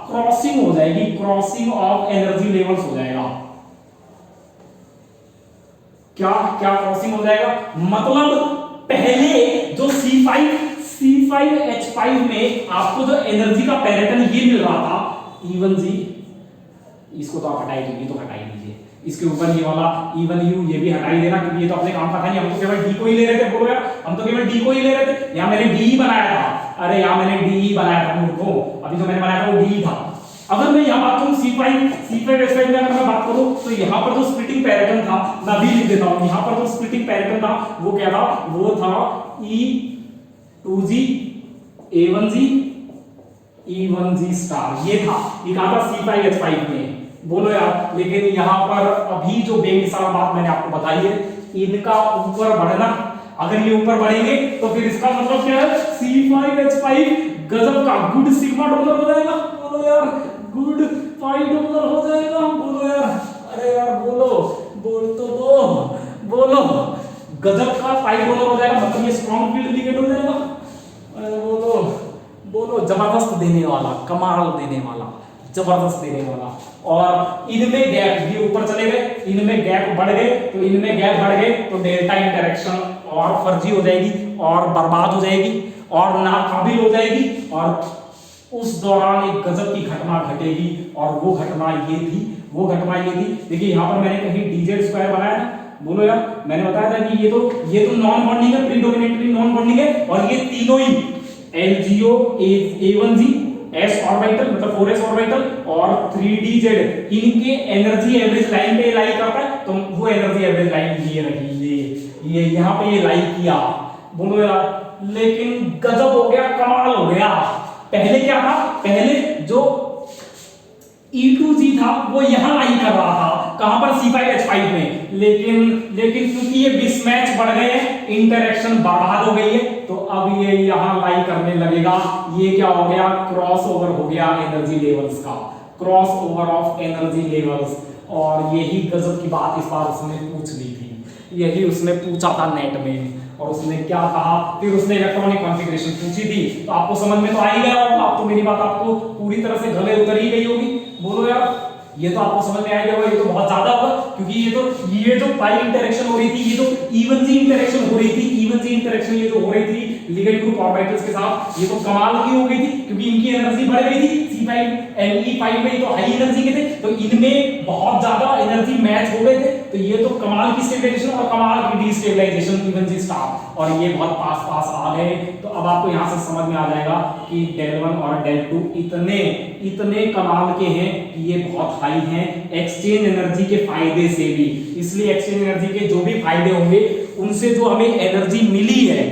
क्रॉसिंग हो जाएगी, क्रॉसिंग ऑफ एनर्जी लेवल्स हो जाएगा। क्या क्या क्रॉसिंग हो जाएगा? मतलब पहले जो C5H5 में आपको जो एनर्जी का पैरेटर्न ये मिल रहा था E1G, इसको तो आप हटा ही दीजिए, तो हटा ही दीजिए। इसके ऊपर ये वाला E1U ये भी हटा ही देना, क्योंकि ये तो अपने काम का था नहीं, हम तो केवल D को ही ले रहे थे, बोलो यार, हम तो केवल D को ही ले रहे थे। यहां मैंने D बनाया था, अरे यहां मैंने D बनाया था मूर्खों, अभी जो मैंने बनाया था वो D था। अगर मैं यहां बात करूं C5H5 में अगर मैं बात करूं तो यहां पर जो स्प्लिटिंग पैरेटर्न था, मैं अभी लिख देता हूं, यहां पर जो स्प्लिटिंग पैरेटर्न था वो क्या था? वो था E2G A1G E1G स्टार, ये था, ये कहा था C5H5 में, बोलो यार। लेकिन यहां पर अभी जो बेमिसाल बात मैंने आपको बताई है, इनका ऊपर बढ़ना, अगर ये ऊपर बढ़ेंगे तो फिर इसका मतलब क्या है? C5H5 गजब का गुड सिग्मा डोनर हो जाएगा, बोलो यार, गुड पाई डोनर हो जाएगा, बोलो यार। अरे यार बोलो, बोल तो दो, बोलो, गजब का पाई डोनर हो जाएगा, मतलब ये स्ट्रॉन्ग फील्ड लिगेंड हो जाएगा। अरे बोलो, बोलो, जबरदस्त देने वाला, कमाल देने वाला, जबरदस्त देने वाला। और इनमें गैप, ये ऊपर चले गए, इनमें गैप बढ़ गए, तो इनमें गैप बढ़ गए तो डेल्टा इंटरेक्शन और फर्जी हो जाएगी और बर्बाद हो जाएगी और नाकाबिल हो जाएगी, और उस दौरान एक गजब की घटना घटेगी, और वो घटना ये थी, देखिए यहां पर मैंने कहीं dz² बनाया था, बोलो यार, मैंने बताया था कि ये तो नॉन बॉन्डिंग है, प्रीडोमिनेंटली नॉन बॉन्डिंग है, और ये तीनों ही LGO A1G s ऑर्बिटल मतलब 4s ऑर्बिटल और 3dz इनके एनर्जी एवरेज लाइन पे लाई करता है, तो वो एनर्जी एवरेज लाइन ये रही, ये यहां पे ये लाई किया। बोलो यार, लेकिन गजब हो गया, कमाल हो गया। पहले क्या था, पहले जो E2G था वो यहां लाई कर रहा था, कहां पर C5H5 में, लेकिन क्योंकि ये मिसमैच बढ़ गए हैं, इंटरेक्शन बर्बाद हो गई है, तो अब ये यहां लाई करने लगेगा। ये क्या हो गया, क्रॉस ओवर हो गया एनर्जी लेवल्स का, cross over of energy levels. और यही गजब की बात इस बार उसने पूछ ली थी, यही उसने पूछा था नेट में। और उसने क्या कहा, फिर उसने इलेक्ट्रॉनिक कॉन्फ़िगरेशन पूछी थी, तो आपको समझ में तो आ ही गया होगा, अब तो मेरी बात आपको पूरी तरह से गले उतर ही गई होगी। बोलो यार, ये तो आपको समझ में आ गया होगा, ये तो बहुत ज्यादा होगा, क्योंकि ये जो पाई इंटरेक्शन हो रही थी, ये तो इवन जी इंटरेक्शन हो रही थी, इवन जी इंटरेक्शन ये जो हो रही थी लिगेंड ग्रुप ऑर्बिटल्स के साथ, ये तो कमाल की हो गई थी, क्योंकि इनकी एनर्जी बढ़ गई थी। C5 Me5 में तो हाई एनर्जी के थे, तो इनमें बहुत ज्यादा एनर्जी मैच हो गए थे, तो ये तो कमाल की स्टेबलाइजेशन और कमाल की डिस्टेबलाइजेशन इवन जी स्टार, और ये बहुत पास आ गए। तो अब आपको यहां से समझ में आ जाएगा कि del 1 और del 2 इतने कमाल के हैं कि ये बहुत हाई हैं एक्सचेंज एनर्जी के फायदे से भी। इसलिए एक्सचेंज एनर्जी के जो भी फायदे होंगे, उनसे जो हमें एनर्जी मिली है,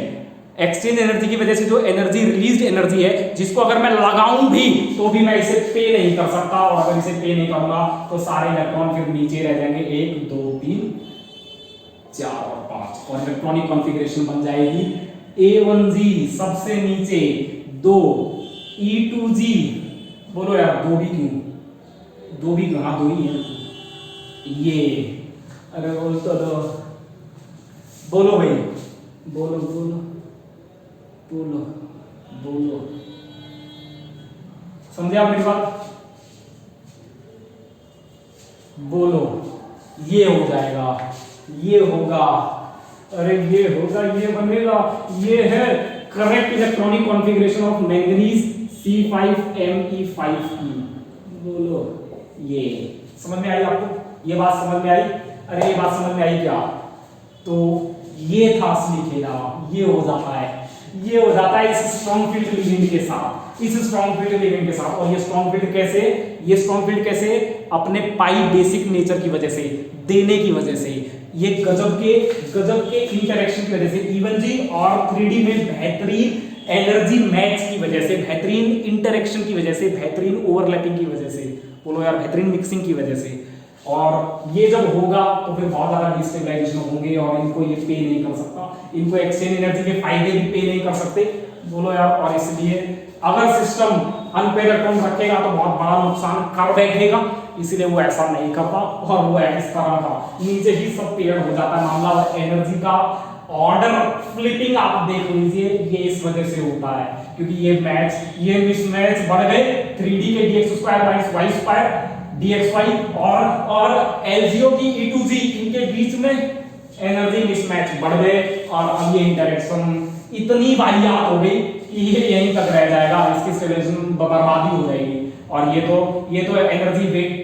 एक्सचेंज एनर्जी की वजह से जो एनर्जी रिलीज्ड एनर्जी है, जिसको अगर मैं लगाऊं भी तो भी मैं इसे पे नहीं कर सकता, और अगर इसे पे नहीं करूंगा तो सारे इलेक्ट्रॉन फिर नीचे रह जाएंगे, 1 2 3 4 और 5, और इलेक्ट्रॉनिक कॉन्फ़िगरेशन बन जाएगी A1G सबसे नीचे, 2 E2G। बोलो यार, 2 भी क्यों, 2 भी कहां, 2 ही है ये। अरे बोल तो दो, बोलो भाई, बोलो बोलो बोलो बोलो, समझे आप मेरी बात, बोलो। ये हो जाएगा, ये होगा, अरे ये होगा, ये बनेगा, ये है correct electronic configuration of manganese C5Me5 की। बोलो, ये समझ में आई आपको, ये बात समझ में आई? अरे ये बात समझ में आई क्या? तो ये था असली खेला, ये हो जाता है, ये हो जाता है इस स्ट्रॉन्ग फील्ड लिगेंड के साथ, इस स्ट्रॉन्ग फील्ड लिगेंड के साथ। और ये स्ट्रॉन्ग फील्ड कैसे, ये स्ट्रॉन्ग फील्ड कैसे, अपने पाई बेसिक नेचर की वजह से, देने की वजह से, ये गजब के इंटरेक्शन की वजह से, इवन जी और 3D में बेहतरीन एनर्जी मैच की वजह से, बेहतरीन इंटरेक्शन की वजह से, बेहतरीन ओवरलैपिंग की वजह से, बोलो यार बेहतरीन मिक्सिंग की वजह से। और ये जब होगा तो फिर बहुत ज्यादा डिस्टेबलाइजेशन होंगे, और इनको ये पे नहीं कर सकता, इनको एक्सचेंज एनर्जी के फायदे भी पे नहीं कर सकते। बोलो यार, और इसलिए अगर सिस्टम अनपेड इलेक्ट्रॉन रखेगा तो बहुत बड़ा नुकसान कर बैठेगा, इसलिए वो ऐसा नहीं करता, और वो इस तरह का नीचे ही सब पेड़ हो जाता है मामला। और एनर्जी का ऑर्डर फ्लिपिंग आप देख लीजिए, ये इस वजह से होता है, क्योंकि ये मिसमैच बढ़ गए 3D के dx² - y² dxy और LGO की E2G, इनके बीच में एनर्जी मिसमैच बढ़ गए, और अब ये इंटरेक्शन इतनी वाहियात हो गई कि ये यहीं तक रह जाएगा, इसकी सिलेक्शन बर्बादी हो जाएगी। और ये तो एनर्जी वेटेड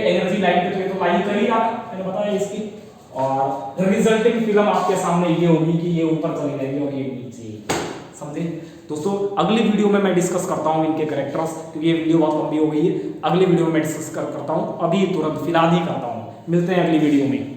एनर्जी लाइन पे तो लाई कर ही रहा था, मैंने बताया इसकी। और रिजल्टिंग फिल्म आपके सामने ये होगी कि ये ऊपर चली जाएगी और ये नीचे, समझे दोस्तों। अगली वीडियो में मैं डिस्कस करता हूँ इनके कैरेक्टर्स, क्योंकि ये वीडियो बहुत लंबी हो गई है। अगली वीडियो में मैं डिस्कस करता हूँ, अभी तुरंत फिलहाल ही करता हूँ। मिलते हैं अगली वीडियो में।